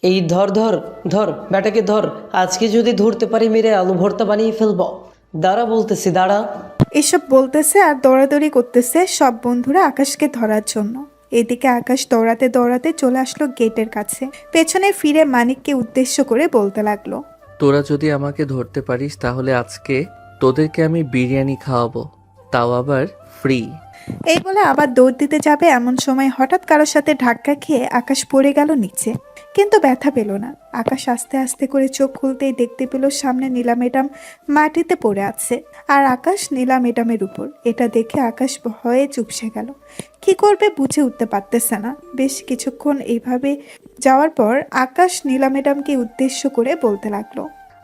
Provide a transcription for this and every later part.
এই ধর ধর ধর ব্যাটাকে ধর, আজকে যদি ধরতে পারি মেরে আলু ভর্তা বানিয়ে ফেলবো। দাঁড়া বলতেছি, দাঁড়া। এসব বলতেছে আর দৌড়াদৌড়ি করতেছে সব বন্ধুরা আকাশকে ধরার জন্য। এদিকে আকাশ দৌড়াতে দৌড়াতে চলে আসলো গেটের কাছে। পেছনে ফিরে মানিককে উদ্দেশ্য করে বলতে লাগলো, তোরা যদি আমাকে ধরতে পারিস তাহলে আজকে তোদেরকে আমি বিরিয়ানি খাওয়াবো, তাও আবার ফ্রি। এই বলে আবার দৌড় দিতে যাবে এমন সময় হঠাৎ কারোর সাথে ধাক্কা খেয়ে আকাশ পড়ে গেল নিচে, কিন্তু ব্যথা পেল না। আকাশ আস্তে আস্তে করে চোখ খুলতেই দেখতে পেল সামনে নীলা ম্যাডাম মাটিতে পড়ে আছে, আর আকাশ নীলা ম্যাডামের উপর। এটা দেখে আকাশ ভয়ে চুপসে গেল, কি করবে বুঝে উঠতে পারতেছে না। বেশ কিছুক্ষণ এইভাবে যাওয়ার পর আকাশ নীলা ম্যাডামকে উদ্দেশ্য করে বলতে লাগলো,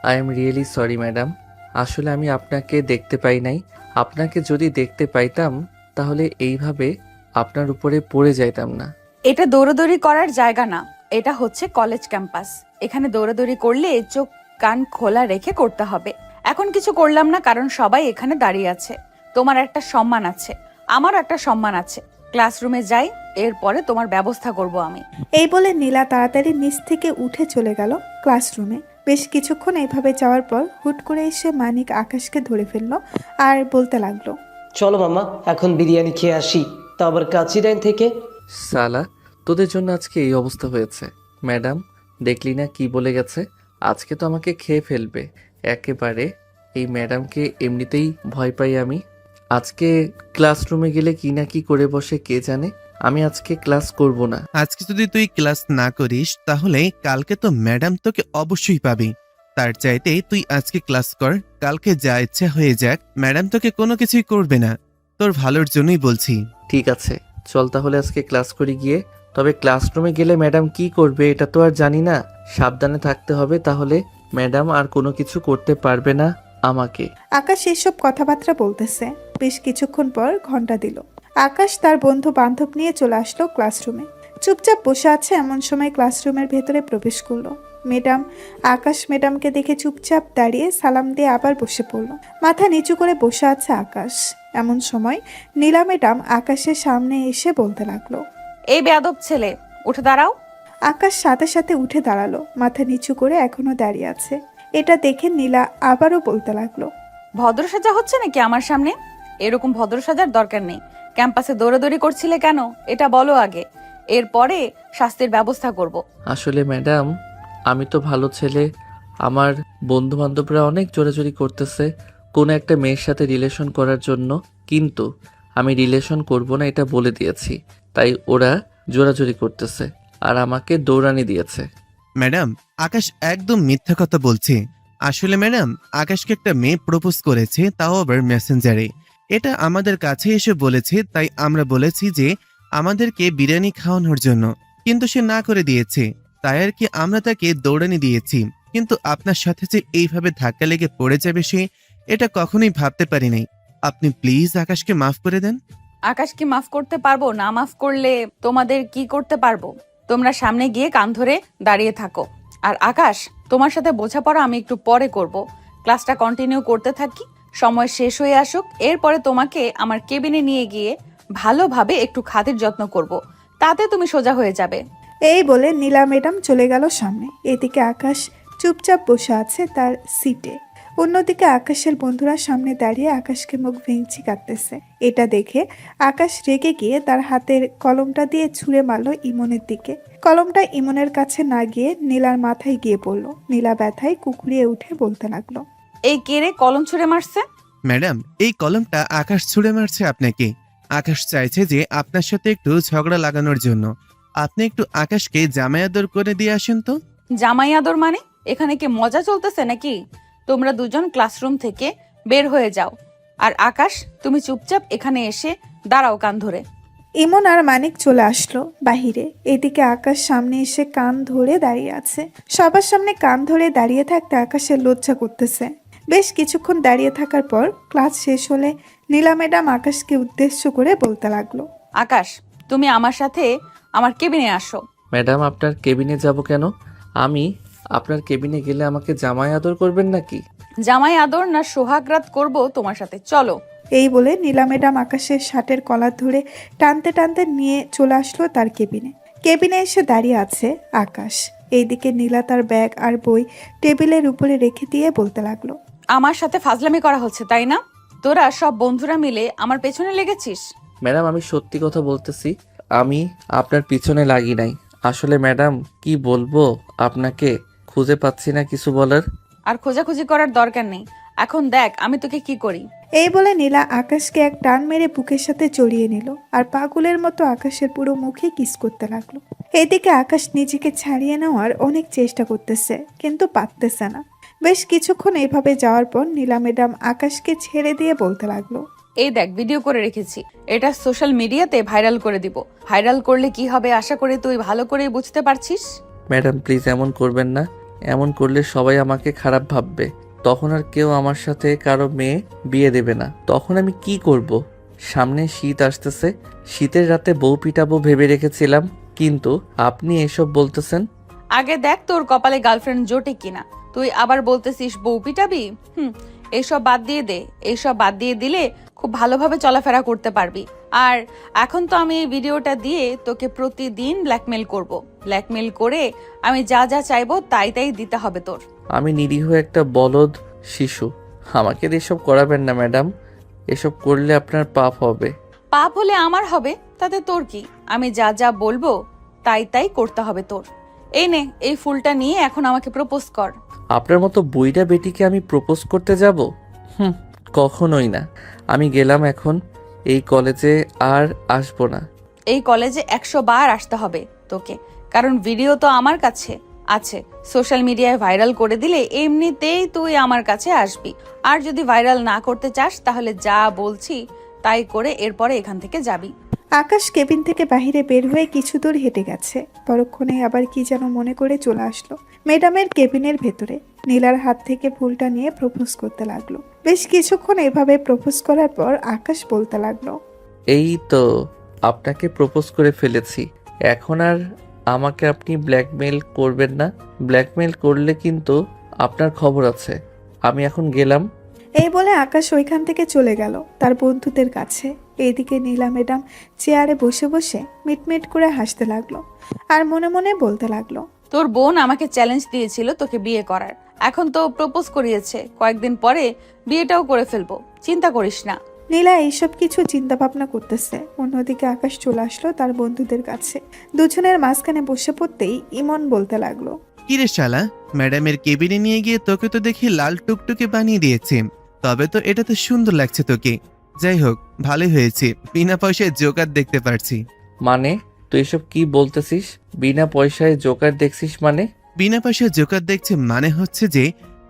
I am really sorry madam, আসলে আমি আপনাকে দেখতে পাই নাই। আপনাকে যদি দেখতে পাইতাম তাহলে এইভাবে আপনার উপরে পড়ে যাইতাম না। এটা দৌড়াদৌড়ি করার জায়গা না, এটা হচ্ছে কলেজ ক্যাম্পাস। এখানে দৌড়াদৌড়ি করলে চোখ কান খোলা রেখে করতে হবে। এখন কিছু করলাম না কারণ সবাই এখানে দাঁড়িয়ে আছে। তোমার একটা সম্মান আছে, আমার একটা সম্মান আছে। ক্লাসরুমে যাই, এরপরে তোমার ব্যবস্থা করব আমি। এই বলে নীলা তাড়াতাড়ি নিচ থেকে উঠে চলে গেল ক্লাসরুমে। বেশ কিছুক্ষণ এইভাবে যাওয়ার পর হুট করে এসে মানিক আকাশকে ধরে ফেললো আর বলতে লাগলো, চলো মামা, এখন বিরিয়ানি খেয়ে আসি, তা আবার কাচি ডাইন থেকে। সালা, তোদের জন্য আজকে এই অবস্থা হয়েছে। ম্যাডাম দেখলি না কি বলে গেছে, আজকে তো আমাকে খেয়ে ফেলবে একেবারে। এই ম্যাডামকে এমনিতেই ভয় পাই আমি। আজকে ক্লাসরুমে গেলে কি না কি করে বসে কে জানে। আমি আজকে ক্লাস করব না। আজকে যদি তুই ক্লাস না করিস তাহলে কালকে তো ম্যাডাম তোকে অবশ্যই পাবি। তার চাইতে তুই আজকে ক্লাস কর, কালকে যা ইচ্ছা হয়ে যাক, ম্যাডাম তোকে কোনো কিছুই করবে না। তোর ভালোর জন্যই বলছি। ঠিক আছে, চল তাহলে আজকে ক্লাস করি গিয়ে। তবে ক্লাসরুমে গেলে ম্যাডাম কি করবে এটা তো আর জানি না। সাবধানে থাকতে হবে, তাহলে ম্যাডাম আর কোনো কিছু করতে পারবে না আমাকে। আকাশ এসব কথাবার্তা বলতেছে। বেশ কিছুক্ষণ পর ঘন্টা দিল। আকাশ তার বন্ধু বান্ধব নিয়ে চলে আসলো ক্লাসরুমে। চুপচাপ বসে আছে এমন সময় ক্লাসরুমের ভেতরে প্রবেশ করলো ম্যাডাম। আকাশ ম্যাডামকে দেখে চুপচাপ দাঁড়িয়ে সালাম দিয়ে আবার বসে পড়লো। মাথা নিচু করে বসে আছে আকাশ। এমন সময় নীলা ম্যাডাম আকাশের সামনে এসে বলতে লাগলো, এই বেয়াদব ছেলে, উঠে দাঁড়াও। আকাশ সাথে সাথে উঠে দাঁড়ালো, মাথা নিচু করে এখনো দাঁড়িয়ে আছে। এটা দেখে নীলা আবারও বলতে লাগলো, ভদ্র সাজা হচ্ছে নাকি আমার সামনে? এরকম ভদ্র সাজার দরকার নেই। ক্যাম্পাসে দৌড়াদৌড়ি করছিলে কেন এটা বলো আগে, এরপরে শাস্তির ব্যবস্থা করব। আসলে ম্যাডাম, আমি তো ভালো ছেলে। আমার বন্ধু বান্ধবরা অনেক জোরাজুরি করতেছে কোনো একটা মেয়ের সাথে রিলেশন করার জন্য, কিন্তু আমি রিলেশন করব না এটা বলে দিয়েছি, তাই ওরা জোরাজুরি করতেছে আর আমাকে দৌড়ানি দিয়েছে। ম্যাডাম, আকাশ একদম মিথ্যা কথা বলছে। আসলে ম্যাডাম, আকাশকে একটা মেয়ে প্রপোজ করেছে, তাও আবার মেসেঞ্জারে। এটা আমাদের কাছে এসে বলেছে, তাই আমরা বলেছি যে আমাদেরকে বিরিয়ানি খাওয়ানোর জন্য, কিন্তু সে না করে দিয়েছে। তাই আর কি আমরা তাকে দৌড়ানি দিয়েছি। কিন্তু আপনার সাথে যে এইভাবে ধাক্কা লেগে পড়ে যাবে সে, এটা কখনোই ভাবতে পারি নাই। আপনি প্লিজ আকাশকে মাফ করে দেন। আকাশ কি মাফ করতে পারবো? না মাফ করলে তোমাদের কি করতে পারবো? তোমরা সামনে গিয়ে কান ধরে দাঁড়িয়ে থাকো। আর আকাশ, তোমার সাথে বোঝাপড়া আমি একটু পরে করব। ক্লাসটা কন্টিনিউ করতে থাকি, সময় শেষ হয়ে আসুক, এরপরে তোমাকে আমার কেবিনে নিয়ে গিয়ে ভালোভাবে একটু খাতির যত্ন করব। তাতে তুমি সোজা হয়ে যাবে। এই বলে নীলা ম্যাডাম চলে গেল সামনে। এদিকে আকাশ চুপচাপ বসে আছে তার সিটে। অন্যদিকে আকাশের বন্ধুরা সামনে দাঁড়িয়ে আকাশকে মুখ ভেঙচি কাটতেছে। এটা দেখে আকাশ রেগে গিয়ে তার হাতের কলমটা দিয়ে ছুঁড়ে মারলো ইমনের দিকে। কলমটা ইমনের কাছে না গিয়ে নীলার মাথায় গিয়ে পড়লো। নীলা ব্যথায় কুকুরিয়ে উঠে বলতে লাগলো, এই কেড়ে কলম ছুঁড়ে মারছে? ম্যাডাম, এই কলমটা আকাশ ছুঁড়ে মারছে আপনাকে। আকাশ চাইছে যে আপনার সাথে একটু ঝগড়া লাগানোর জন্য। আপনি একটু আকাশকে জামাই আদর করে দিয়ে আসেন তো। জামাই আদর মানে? এখানে কি মজা চলতেছে নাকি? তোমরা দুজন ক্লাসরুম থেকে বের হয়ে যাও। আর আকাশ, তুমি চুপচাপ এখানে এসে দাঁড়াও কান ধরে। ইমন আর মানিক চলে আসলো বাহিরে। এদিকে আকাশ সামনে এসে কান ধরে দাঁড়িয়ে আছে। সবার সামনে কান ধরে দাঁড়িয়ে থাকতে আকাশের লজ্জা করতেছে। বেশ কিছুক্ষণ দাঁড়িয়ে থাকার পর ক্লাস শেষ হলে নীলা ম্যাডাম আকাশকে উদ্দেশ্য করে বলতে লাগলো, আকাশ, তুমি আমার সাথে আমার কেবিনে আসো। ম্যাডাম, আপনার কেবিনে যাব কেন? আমি আপনার কেবিনে গেলে আমাকে জামাই আদর করবেন নাকি? জামাই আদর না সোহাগরাত করব তোমার সাথে, চলো। এই বলে নীলা ম্যাডাম আকাশের শার্টের কলার ধরে টানতে টানতে নিয়ে চলে আসলো তার কেবিনে। কেবিনে এসে দাঁড়িয়ে আছে আকাশ। এইদিকে নীলা তার ব্যাগ আর বই টেবিলের উপরে রেখে দিয়ে বলতে লাগলো। আমার সাথে ফাজলামি করা হচ্ছে তাই না? তোরা সব বন্ধুরা মিলে আমার পেছনে লেগেছিস। ম্যাডাম আমি সত্যি কথা বলতেছি, আমি আপনার পিছনে লাগি নাই। আসলে ম্যাডাম কি বলবো আপনাকে, খুঁজে পাচ্ছি না কিছু বলার। আর খোঁজাখুঁজি করার দরকার নেই। এখন দেখ আমি তোকে কি করি। এই বলে নীলা আকাশকে এক টান মেরে বুকের সাথে জড়িয়ে নিল আর পাগলের মতো আকাশের পুরো মুখে কিস করতে লাগলো। এদিকে আকাশ নিজেকে ছাড়িয়ে নেওয়ার অনেক চেষ্টা করতেছে, কিন্তু পারতেছে না। বেশ কিছুক্ষণ এইভাবে যাওয়ার পর নীলা ম্যাডাম আকাশকে ছেড়ে দিয়ে বলতে লাগলো। এই দেখ ভিডিও করে রেখেছি, এটা সোশ্যাল মিডিয়াতে ভাইরাল করে দিব। ভাইরাল করলে কি হবে আশা করি তুই ভালো করে বুঝতে পারছিস। ম্যাডাম প্লিজ এমন করবেন না, এমন করলে সবাই আমাকে খারাপ ভাববে। তখন আর কেউ আমার সাথে কারো মেয়ে বিয়ে দেবে না। তখন আমি কি করব? সামনে শীত আসতেছে, শীতের রাতে বউ পিটাবো ভেবে রেখেছিলাম, কিন্তু আপনি এসব বলতেছেন। আগে দেখ তোর কপালে গার্লফ্রেন্ড জোটে কিনা, তুই আবার বলতেছিস বউ পিটাবি। এইসব বাদ দিয়ে দে। এইসব বাদ দিয়ে দিলে খুব ভালোভাবে চলাফেরা করতে পারবি। আর এখন তো আমি এই ভিডিওটা দিয়ে তোকে প্রতিদিন ব্ল্যাকমেল করব। ব্ল্যাকমেল করে আমি যা যা চাইবো তাই তাই দিতে হবে তোর। আমি নিরীহ একটা বলদ শিশু, আমাকে দিয়ে এসব করাবেন না ম্যাডাম। এসব করলে আপনার পাপ হবে। পাপ হলে আমার হবে, তাতে তোর কি? আমি যা যা বলবো তাই তাই করতে হবে তোর। এই নে, এই ফুলটা নিয়ে এখন আমাকে প্রপোজ কর। আপনার মতো বুইড়া বেটিকে আমি প্রপোজ করতে যাব? কখনোই না। আমি গেলাম এখন, এই কলেজে আর আসবো না। এই কলেজে 100 বার আসতে হবে তোকে, কারণ ভিডিও তো আমার কাছে আছে। সোশ্যাল মিডিয়ায় ভাইরাল করে দিলে এমনিতেই তুই আমার কাছে আসবি। আর যদি ভাইরাল না করতে চাস তাহলে যা বলছি তাই করে এরপরে এখান থেকে যাবি। আকাশ কেবিন থেকে বাহিরে বের হয়ে কিছু দূর হেঁটে গেছে। পরক্ষণে আবার কি যেন মনে করে চলে আসলো ম্যাডামের কেবিনের ভেতরে। নীলার হাত থেকে ফুলটা নিয়ে প্রপোজ করতে লাগলো। বেশ কিছুক্ষণ এভাবে প্রপোজ করার পর আকাশ বলতে লাগলো। এই তো আপনাকে প্রপোজ করে ফেলেছি, এখন আর আমাকে আপনি ব্ল্যাকমেল করবেন না। ব্ল্যাকমেল করলে কিন্তু আপনার খবর আছে। আমি এখন গেলাম। এই বলে আকাশ ওইখান থেকে চলে গেল তার বন্ধুদের কাছে। এইদিকে নীলা ম্যাডাম চেয়ারে বসে বসে মিটমিট করে হাসতে লাগলো আর মনে মনে বলতে লাগলো। তোর বোন আমাকে চ্যালেঞ্জ দিয়েছিল তোকে বিয়ে করার, এখন তো প্রপোজ করিয়েছে, কয়েকদিন পরে বিয়েটাও করে ফেলবো, চিন্তা করিস না। নীলা এইসব কিছু চিন্তা ভাবনা করতেছে। অন্যদিকে আকাশ চলে আসলো তার বন্ধুদের কাছে। দুজনের মাঝখানে বসে পড়তেই ইমন বলতে লাগলো। কিরে শালা, ম্যাডামের কেবিনে নিয়ে গিয়ে তোকে তো দেখি লাল টুকটুকে বানিয়ে দিয়েছে। তবে তো এটা তো সুন্দর লাগছে তোকে। যাই হোক, ভালোই হয়েছে, বিনা পয়সায় জোকার দেখতে পারছি। মানে তুই এসব কি বলতেছিস? বিনা পয়সায় জোকার দেখছিস মানে? বিনা পয়সায় জোকার দেখছে মানে হচ্ছে যে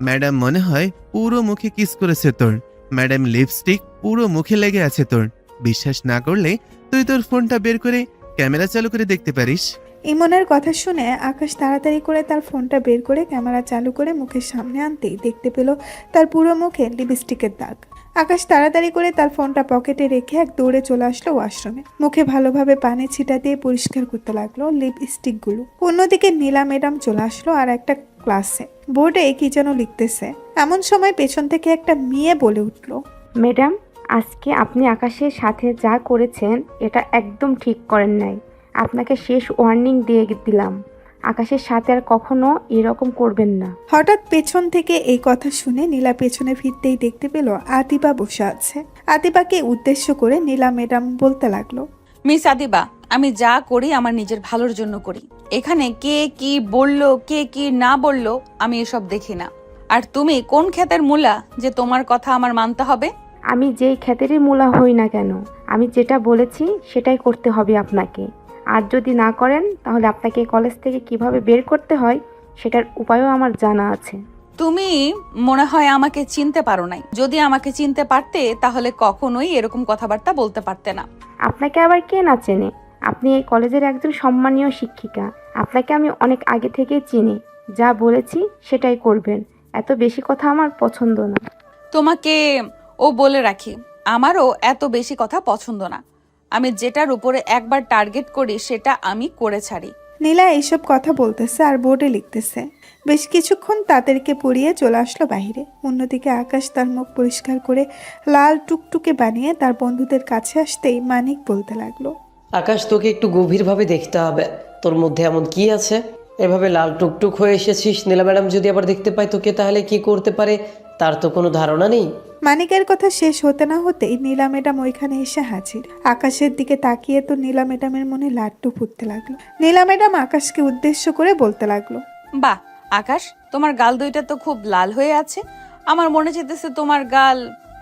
ম্যাডাম মনে হয় পুরো মুখে কিস করেছে তোর। ম্যাডাম লিপস্টিক পুরো মুখে লেগে আছে তোর। বিশ্বাস না করলে তুই তোর ফোনটা বের করে ক্যামেরা চালু করে দেখতে পারিস। ইমনের কথা শুনে আকাশ তাড়াতাড়ি করে তার ফোনটা বের করে ক্যামেরা চালু করে মুখের সামনে আনতেই দেখতে পেল তার পুরো মুখে লিপস্টিকের দাগ। আকাশ তাড়াতাড়ি করে তার ফোনটা পকেটে রেখে এক দৌড়ে চলে আসলো ওয়াশরুমে। মুখে ভালোভাবে পানি ছিটা দিয়ে পরিষ্কার করতে লাগলো লিপস্টিকগুলো। অন্যদিকে নীলা ম্যাডাম চলে আসলো আর একটা ক্লাসে বোর্ডে কি যেন লিখতেছে। এমন সময় পেছন থেকে একটা মেয়ে বলে উঠলো। ম্যাডাম, আজকে আপনি আকাশের সাথে যা করেছেন এটা একদম ঠিক করেন নাই। আপনাকে শেষ ওয়ার্নিং দিয়ে দিলাম, আকাশের সাথে আর কখনো এরকম করবেন না। হঠাৎ পেছন থেকে এই কথা শুনে নীলা পেছনে ফিরতেই দেখতে পেল আদিবা বসে আছে। আদিবাকে উদ্দেশ্য করে নীলা ম্যাডাম বলতে লাগলো। মিস আদিবা, আমি যা করি আমার নিজের ভালোর জন্য করি। এখানে কে কি বললো কে কি না বললো আমি এসব দেখি না। আর তুমি কোন ক্ষেতের মূলা যে তোমার কথা আমার মানতে হবে? আমি যেই ক্ষেতেরই মূলা হই না কেন, আমি যেটা বলেছি সেটাই করতে হবে আপনাকে। আর যদি না করেন তাহলে আপনাকে কলেজ থেকে কিভাবে বের করতে হয় সেটার উপায়ও আমার জানা আছে। তুমি মনে হয় আমাকে চিনতে পারো নাই। যদি আমাকে চিনতে পারতে তাহলে কখনোই এরকম কথাবার্তা বলতে পারতে না। আপনাকে আবার কে না চেনে? আপনি এই কলেজের একজন সম্মানীয় শিক্ষিকা, আপনাকে আমি অনেক আগে থেকেই চিনি। যা বলেছি সেটাই করবেন, এত বেশি কথা আমার পছন্দ না। তোমাকে ও বলে রাখি, আমারও এত বেশি কথা পছন্দ না। আমি যেটার উপরে একবার টার্গেট করি সেটা আমি করে ছাড়ি। নীলা এইসব কথা বলতেছে আর বোর্ডে লিখতেছে। বেশ কিছুক্ষণ তাদেরকে পড়িয়ে চলে আসলো বাহিরে। অন্যদিকে আকাশ তার মুখ পরিষ্কার করে লাল টুকটুকে বানিয়ে তার বন্ধুদের কাছে আসতেই মানিক বলতে লাগলো। আকাশ তোকে একটু গভীরভাবে দেখতে হবে, তোর মধ্যে এমন কি আছে? এভাবে লাল টুকটুক হয়ে এসেছিস, নীলা ম্যাডাম যদি আবার দেখতে পায় তোকে তাহলে কি করতে পারে তার তো কোনো ধারণা নেই। মানিকের কথা শেষ হতে না হতেই নীলা ম্যাডাম ওইখানে এসে হাজির। আকাশের দিকে তাকিয়ে তো নীলা ম্যাডামের মনে লাড্ডু ফুটতে লাগলো। নীলা ম্যাডাম আকাশকে উদ্দেশ্য করে বলতে লাগলো, বাহ আকাশ, তোমার গাল দুইটা তো খুব লাল হয়ে আছে। আমার মনে চাইতেছে তোমার গাল,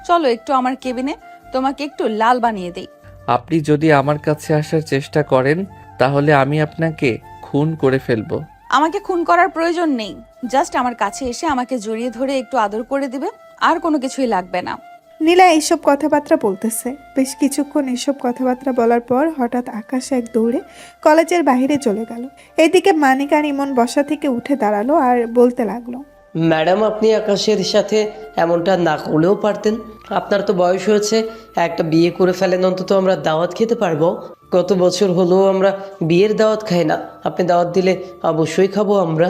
চলো একটু আমার কেবিনে তোমাকে একটু লাল বানিয়ে দেই। আপনি যদি আমার কাছে আসার চেষ্টা করেন তাহলে আমি আপনাকে খুন করে ফেলবো। আমাকে খুন করার প্রয়োজন নেই, জাস্ট আমার কাছে এসে আমাকে জড়িয়ে ধরে একটু আদর করে দিবে, আর কোনো কিছুই লাগবে না। নীলা এইসব কথাবার্তা বলতেছে। বেশ কিছুক্ষণ এইসব কথাবার্তা বলার পর হঠাৎ আকাশ এক দৌড়ে কলেজের বাইরে চলে গেল। এদিকে মানিক আর ইমন বসা থেকে উঠে দাঁড়ালো আর বলতে লাগলো, ম্যাডাম আপনি আকাশের সাথে এমনটা না করলেও পারতেন। আপনার তো বয়স হয়েছে, একটা বিয়ে করে ফেলেন, অন্তত আমরা দাওয়াত খেতে পারবো। কত বছর হলো আমরা বিয়ের দাওয়াত খাই না, আপনি দাওয়াত দিলে অবশ্যই খাবো আমরা।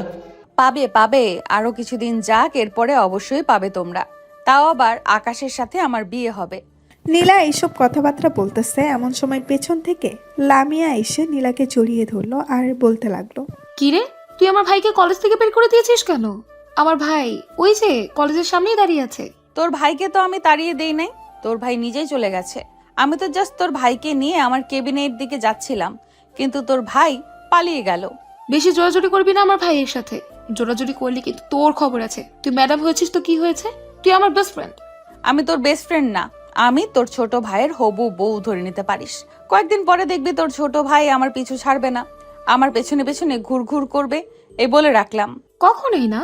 পাবে পাবে, আরো কিছুদিন যাক, এরপরে অবশ্যই পাবে তোমরা। তাও আবার আকাশের সাথে আমার বিয়ে হবে। নীলা এইসব কথাবার্তা বলতেছে এমন সময় পেছন থেকে লামিয়া এসে নীলাকে জড়িয়ে ধরলো আর বলতে লাগলো, কিরে, তুই আমার ভাইকে কলেজ থেকে বের করে দিয়েছিস কেন? আমার ভাই ওই যে কলেজের সামনেই দাঁড়িয়ে আছে। তোর ভাইকে তো আমি তাড়িয়ে দেই নাই, তোর ভাই নিজেই চলে গেছে। আমি তো জাস্ট তোর ভাইকে নিয়ে আমার কেবিনের দিকে যাচ্ছিলাম, কিন্তু তোর ভাই পালিয়ে গেল। বেশি জোরাজুরি করবি না আমার ভাইয়ের সাথে। জোরাজুরি করলি কিন্তু তোর খবর আছে। তুই ম্যাডাম হয়েছিস তো কি হয়েছে? তুই আমার বেস্ট ফ্রেন্ড। আমি তোর বেস্ট ফ্রেন্ড না, আমি তোর ছোট ভাইয়ের হবু বউ ধরে নিতে পারিস। কয়েকদিন পরে দেখবি তোর ছোট ভাই আমার পিছু ছাড়বে না, আমার পেছনে পেছনে ঘুর ঘুর করবে। এই বলে রাখলাম। কখনোই না,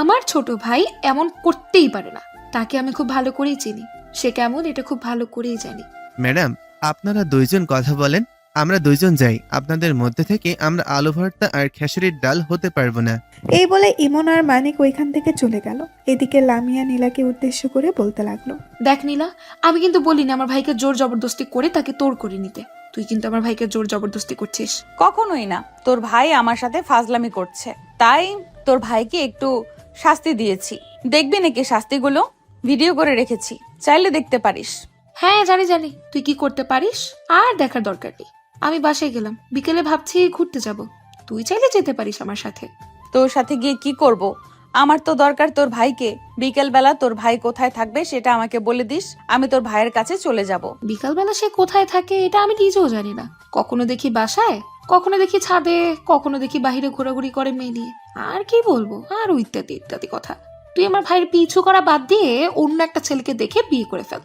আমার ছোট ভাই এমন করতেই পারে না। তাকে আমি খুব ভালো করেই চিনি, সে কেমন এটা খুব ভালো করেই জানি। ম্যাডাম, আপনারা দুইজন কথা বলেন, আমরা দুইজন যাই। আপনাদের মধ্যে থেকে আমরা আলু ভর্তা আর খেসারির ডাল হতে পারবো না। এই বলে ইমন আর মানিক ওইখান থেকে চলে গেল। এদিকে লামিয়া নীলাকে উদ্দেশ্য করে বলতে লাগলো, দেখ নীলা, আমি কিন্তু বলিনি আমার ভাইকে জোর জবরদস্তি করে তাকে তোর করে নিতে। তুই কিন্তু আমার ভাইকে জোর জবরদস্তি করছিস। কখনোই না, তোর ভাই আমার সাথে ফাজলামি করছে, তাই তোর ভাইকে একটু শাস্তি দিয়েছি। দেখবি নাকি শাস্তিগুলো? ভিডিও করে রেখেছি, চাইলে দেখতে পারিস। হ্যাঁ জানি জানি তুই কি করতে পারিস, আর দেখার দরকার নেই। আমি বাসায় গেলাম, বিকেলে ভাবছি ঘুরতে যাব। তুই চাইলে যেতে পারিস আমার সাথে। তোর সাথে গিয়ে কি করব? আমার তো দরকার তোর ভাইকে। বিকেল বেলা তোর ভাই কোথায় থাকবে সেটা আমাকে বলে দিস, আমি তোর ভাইয়ের কাছে চলে যাব। বিকালবেলা সে কোথায় থাকে এটা আমি নিজেও জানি না। কখনো দেখি বাসায়, কখনো দেখি ছাদে, কখনো দেখি বাহিরে ঘোরাঘুরি করে মেয়ে নিয়ে। আর কি বলবো, আর ইত্যাদি ইত্যাদি কথা। তুই আমার ভাইয়ের পিছু করা বাদ দিয়ে অন্য একটা ছেলেকে দেখে বিয়ে করে ফেল,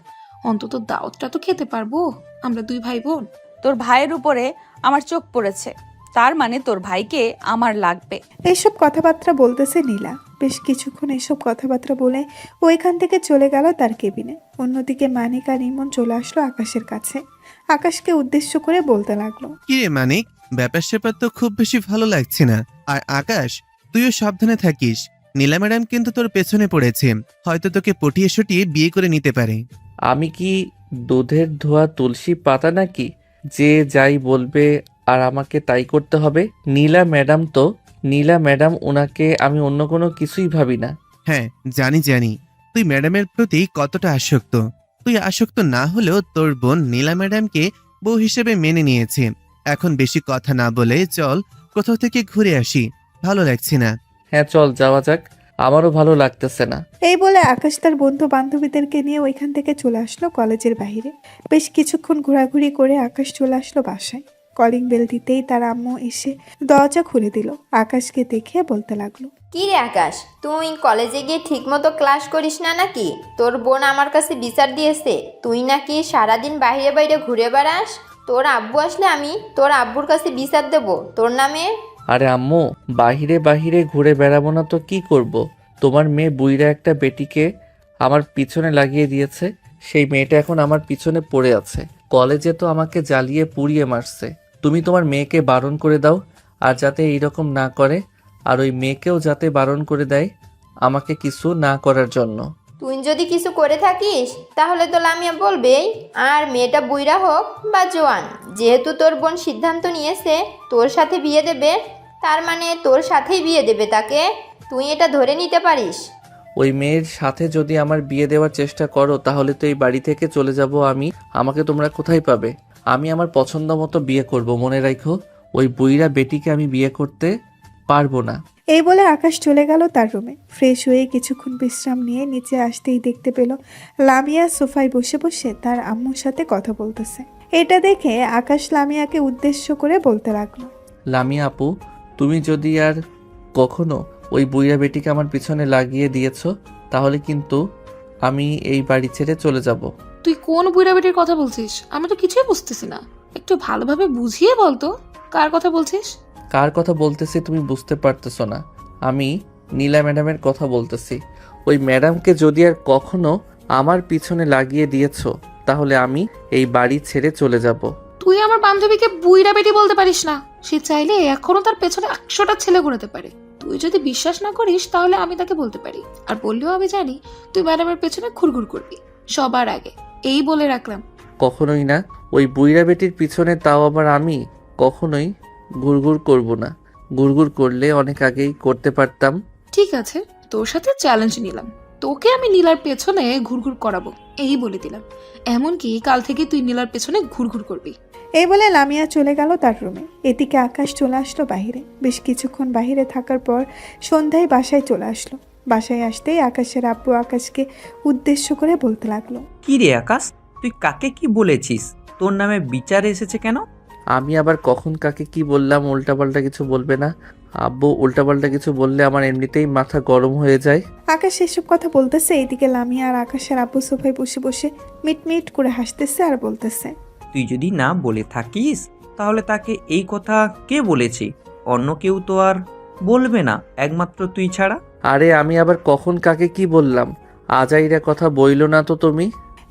অন্তত দাওয়াতটা তো খেতে পারবো আমরা দুই ভাই বোন। তোর ভাইয়ের উপরে আমার চোখ পড়েছে, তার মানে তোর ভাইকে আমার লাগবে। এইসব কথাবার্তা বলতেছে নীলা। বেশ কিছুক্ষণ এইসব কথাবার্তা বলে ওইখান থেকে চলে গেল তার কেবিনে। অন্যদিকে মানিক আর ইমন চলে আসলো আকাশের কাছে। আকাশকে উদ্দেশ্য করে বলতে লাগলো, কিরে মানিক, ব্যাপার স্যাপার তো খুব বেশি ভালো লাগছে না। আর আকাশ, তুইও সাবধানে থাকিস। নীলা ম্যাডাম কিন্তু তোর পেছনে পড়েছে, হয়তো তোকে পটিয়ে সটিয়ে বিয়ে করে নিতে পারে। আমি কি দুধের ধোয়া তুলসী পাতা নাকি যে যাই বলবে আর আমাকে তাই করতে হবে? নীলা ম্যাডাম, ওনাকে আমি অন্য কোনো কিছুই ভাবি না। হ্যাঁ জানি জানি তুই ম্যাডামের প্রতি কতটা আসক্ত। তুই আসক্ত না হলেও তোর বোন নীলা ম্যাডামকে বউ হিসেবে মেনে নিয়েছে। এখন বেশি কথা না বলে চল কোথাও থেকে ঘুরে আসি, ভালো লাগছে না। হ্যাঁ চল যাওয়া যাক, আমারও ভালো লাগতেছে না। এই বলে আকাশ তার বন্ধু বান্ধবীদেরকে নিয়ে ওইখান থেকে চলে আসলো কলেজের বাইরে। বেশ কিছুক্ষণ ঘোরাঘুরি করে আকাশ চলে আসলো বাসায়। কলিং বেল দিতেই তার আম্মু এসে দরজা খুলে দিল। আকাশকে দেখে বলতে লাগলো, কি রে আকাশ, তুই কলেজে গিয়ে ঠিকমতো ক্লাস করিস না নাকি? তোর বোন আমার কাছে বিচার দিয়েছে তুই নাকি সারাদিন বাইরে বাইরে ঘুরে বেড়াস। তোর আব্বু আসলে আমি তোর আব্বুর কাছে বিচার দেব তোর নামে। আরে আম্মু, বাহিরে বাহিরে ঘুরে বেড়াবো না তো কি করব? তোমার মেয়ে বুইরা একটা বেটিকে আমার পিছনে লাগিয়ে দিয়েছে, সেই মেয়েটা এখন আমার পিছনে পড়ে আছে। কলেজে তো আমাকে জ্বালিয়ে পুড়িয়ে মারছে। তুমি তোমার মেয়েকে বারণ করে দাও আর যাতে এইরকম না করে, আর ওই মেয়েকেও যাতে বারণ করে দেয় আমাকে কিছু না করার জন্য। তুই যদি কিছু করে থাকিস তাহলে তো লামিয়া বলবেই। আর মেয়েটা বুইরা হোক বা জোয়ান, যেহেতু তোর বোন সিদ্ধান্ত নিয়েছে তোর সাথে বিয়ে দেবে, তার মানে তোর সাথেই বিয়ে দেবে তাকে। তুই এটা ধরে নিতে পারিস। ওই মেয়ের সাথে যদি আমার বিয়ে দেওয়ার চেষ্টা করো তাহলে তো এই বাড়ি থেকে চলে যাব আমি। আমাকে তোমরা কোথায় পাবে? আমি আমার পছন্দ মতো বিয়ে করব, মনে রাখো। ওই বুইরা বেটিকে আমি বিয়ে করতে পারবো না। এই বলে আকাশ চলে গেল তার রুমে। ফ্রেশ হয়ে কিছুক্ষণ বিশ্রাম নিয়ে নিচে আসতেই দেখতে পেল লামিয়া সোফায় বসে বসে তার আম্মুর সাথে কথা বলতেছে। এটা দেখে আকাশ লামিয়াকে উদ্দেশ্য করে বলতে লাগলো, লামিয়া আপু, তুমি যদি আর কখনো ওই বুইড়া বেটিকে আমার পিছনে লাগিয়ে দিয়েছো তাহলে কিন্তু আমি এই বাড়ি ছেড়ে চলে যাব। তুই কোন বুড়া বেটির কথা বলছিস? আমি তো কিছুই বুঝতেছি না। একটু ভালোভাবে বুঝিয়ে বলতো কার কথা বলছিস। কার কথা বলতেছি তুমি বুঝতে পারতেছো না? আমি নীলা ম্যাডামের কথা বলতেছি। ওই ম্যাডামকে যদি আর কখনো আমার পিছনে লাগিয়ে দিয়েছো তাহলে আমি এই বাড়ি ছেড়ে চলে যাব। তুই আমার বান্ধবীকে বুইড়া বেটি বলতে পারিস না। সে চাইলে এখনো তার পেছনে 100টা ছেলে ঘোরাতে পারে। তুই যদি বিশ্বাস না করিস তাহলে আমি তাকে বলতে পারি। আর বললেও আমি জানি তুই ম্যাডামের পেছনে ঘুরঘুর করবি সবার আগে। এই বলে রাখলাম। কখনোই না। ওই বুইড়া বেটির পিছনে, তাও আবার আমি কখনোই ঘুরঘুর করব না। ঘুরঘুর করলে অনেক আগেই করতে পারতাম। ঠিক আছে, তোর সাথে চ্যালেঞ্জ নিলাম। তোকে আমি নীলার পেছনে ঘুরঘুর করাবো, এই বলে দিলাম। এমনকি কাল থেকে তুই নীলার পেছনে ঘুরঘুর করবি। এই বলে লামিয়া চলে গেল তার রুমে। এদিকে আকাশ চলে আসলো বাহিরে। বেশ কিছুক্ষণ বাহিরে থাকার পর সন্ধ্যায় বাসায় চলে আসলো। বাসায় আসতেই আকাশের আব্বু আকাশকে উদ্দেশ্য করে বলতে লাগলো, কি রে আকাশ, তুই কাকে কি বলেছিস? তোর নামে বিচার এসেছে কেন? আমি আবার কখন কাকে কি বললাম? উল্টাপাল্টা কিছু বলবে না। আব্বু উল্টাপাল্টা কিছু বললে আমার এমনিতেই মাথা গরম হয়ে যায়। আকাশ এসব কথা বলতেছে। এইদিকে লামিয়া আর আকাশের আব্বু সোফায় বসে বসে মিটমিট করে হাসতেছে আর বলতেছে, তুই যদি না বলে থাকিস তাহলে তাকে এই কথা কে বলেছে? অন্য কেউ তো আর বলবে না, একমাত্র তুই ছাড়া। আরে আমি আবার কখন কাকে কি বললাম? আজাইরা কথা বইলো না তো তুমি।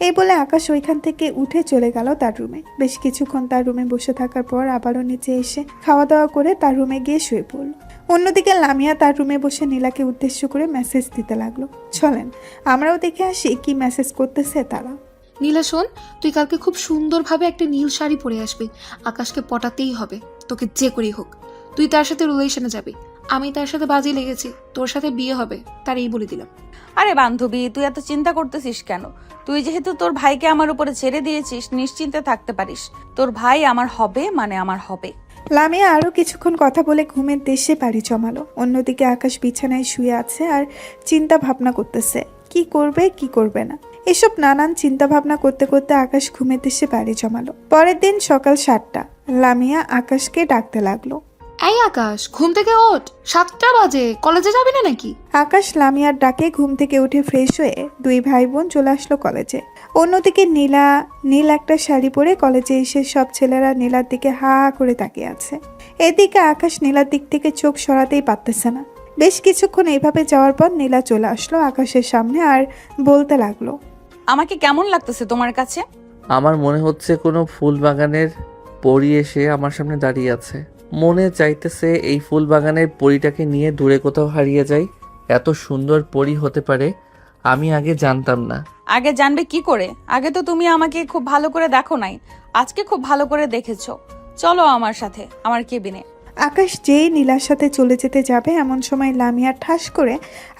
এই বলে আকাশ ওইখান থেকে উঠে চলে গেল তার রুমে। বেশ কিছুক্ষণ তার রুমে বসে থাকার পর আবারও নিচে এসে খাওয়া দাওয়া করে তার রুমে গিয়ে শুয়ে পড়ল। অন্যদিকে লামিয়া তার রুমে বসে নীলাকে উদ্দেশ্য করে মেসেজ দিতে লাগলো। চলেন আমরাও দেখে আসি কি মেসেজ করতেছে তারা। নীলা শোন, তুই কালকে খুব সুন্দরভাবে একটা নীল শাড়ি পরে আসবি। আকাশকে পটাতেই হবে, তোকে যে করেই হোক। তুই তার সাথে রিলেশনে যাবি। আমি তার সাথে বাজি লেগেছি, তোর সাথে বিয়ে হবে, তার এই বলে দিলাম। আরে বান্ধবী, তুই এত চিন্তা করতেছিস কেন? তুই যেহেতু তোর ভাইকে আমার উপরে ছেড়ে দিয়েছিস, নিশ্চিন্তে থাকতে পারিস। তোর ভাই আমার হবে মানে আমার হবে। লামিয়া আরো কিছুক্ষণ কথা বলে ঘুমের দেশে পাড়ি জমালো। অন্যদিকে আকাশ বিছানায় শুয়ে আছে আর চিন্তা ভাবনা করতেছে কি করবে কি করবে না। এসব নানান চিন্তা ভাবনা করতে করতে আকাশ ঘুমের দেশে পাড়ি জমালো। পরের দিন সকাল 7টা। লামিয়া আকাশকে ডাকতে লাগলো, এই আকাশ, ঘুম থেকে ওঠ, 7টা বাজে, কলেজে যাবি না নাকি? আকাশ লামিয়ার ডাকে ঘুম থেকে উঠে ফ্রেশ হয়ে দুই ভাই বোন চলে আসলো কলেজে। অন্যদিকে নীল একটা শাড়ি পরে কলেজে এসে সব ছেলেরা নীলার দিকে হা হা করে তাকিয়ে আছে। এদিকে আকাশ নীলার দিক থেকে চোখ সরাতেই পারতেছে না। বেশ কিছুক্ষণ এইভাবে যাওয়ার পর নীলা চলে আসলো আকাশের সামনে আর বলতে লাগলো, আমাকে কেমন লাগতেছে তোমার কাছে? আমার মনে হচ্ছে কোনো ফুল বাগানের পরী এসে আমার সামনে দাঁড়িয়ে আছে। মনে চাইতেছে এই ফুল বাগানের পরীটাকে নিয়ে দূরে কোথাও হারিয়ে যাই। এত সুন্দর পরী হতে পারে আমি আগে জানতাম না। আগে জানবে কি করে? আগে তো তুমি আমাকে খুব ভালো করে দেখো নাই, আজকে খুব ভালো করে দেখেছো। চলো আমার সাথে আমার কেবিনে। আকাশ যেই নীলার সাথে চলে যেতে যাবে এমন সময় লামিয়া ঠাস করে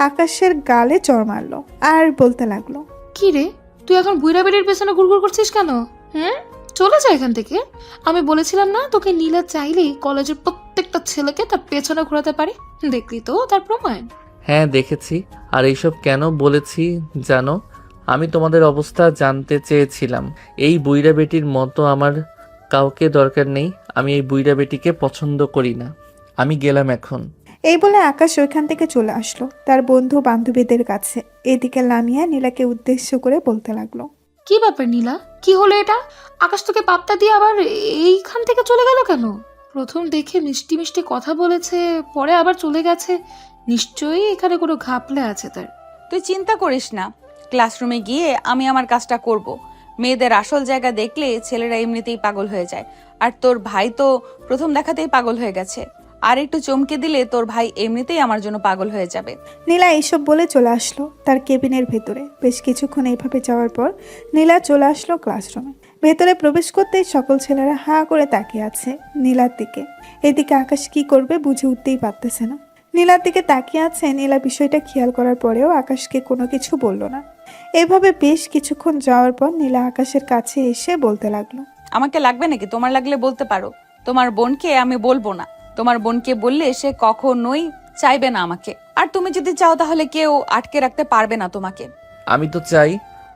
আকাশের গালে চড় মারলো আর বলতে লাগলো, কি রে, তুই এখন বুইড়া বেটির পেছনে ঘুরঘুর করছিস কেন? চলে যা এখান থেকে। আমি বলেছিলাম না তোকে নীলা চাইলেই কলেজের প্রত্যেকটা ছেলেকে তার পেছনে ঘোরাতে পারে? দেখলি তো তার প্রমাণ। হ্যাঁ দেখেছি। আর এইসব কেন বলেছি জানো? আমি তোমাদের অবস্থা জানতে চেয়েছিলাম। এই বুইড়া বেটির মতো আমার কাউকে দরকার নেই। আমি এই বুইড়া বেটিকে পছন্দ করি না। আমি গেলাম এখন। এই বলে আকাশ ওইখান থেকে চলে আসলো তার বন্ধু বান্ধবীদের কাছে। এদিকে লামিয়া নীলাকে উদ্দেশ্য করে বলতে লাগলো, কি ব্যাপার নীলা, কি হলো এটা? আকাশ তোকে পাত্তা দিয়ে আবার এইখান থেকে চলে গেল কেন? প্রথম দেখে মিষ্টি মিষ্টি কথা বলেছে, পরে আবার চলে গেছে। নিশ্চয়ই এখানে কোনো ঘাপলে আছে তার। তুই চিন্তা করিস না, ক্লাসরুমে গিয়ে আমি আমার কাজটা করব। মেয়েদের আসল জায়গা দেখলে ছেলেরা এমনিতেই পাগল হয়ে যায়। আর তোর ভাই তো প্রথম দেখাতেই পাগল হয়ে গেছে। আর একটু চমকে দিলে তোর ভাই এমনিতেই আমার জন্য পাগল হয়ে যাবে। নীলা এইসব বলে চলে আসলো তার কেবিনের ভেতরে। বেশ কিছুক্ষণ এইভাবে যাওয়ার পর নীলা চলে আসলো ক্লাসরুমে। ভেতরে প্রবেশ করতেই সকল ছেলেরা হা করে তাকিয়ে আছে নীলার দিকে। এদিকে আকাশ কি করবে বুঝে উঠতেই পারতেছে না। নীলার দিকে তাকিয়ে আছে। নীলা বিষয়টা খেয়াল করার পরেও আকাশকে কোনো কিছু বলল না। এভাবে বেশ কিছুক্ষণ যাওয়ার পর নীলা আকাশের কাছে এসে বলতে লাগলো, আমাকে লাগবে নাকি? তোমার লাগলে বলতে পারো। তোমার বোনকে আমি বলবো না। তোমার বোনকে বললে সে কখনোই চাইবে না আমাকে, আর তুমি যদি চাও তাহলে কেউ আটকে রাখতে পারবে না তোমাকে। আমি তো চাই,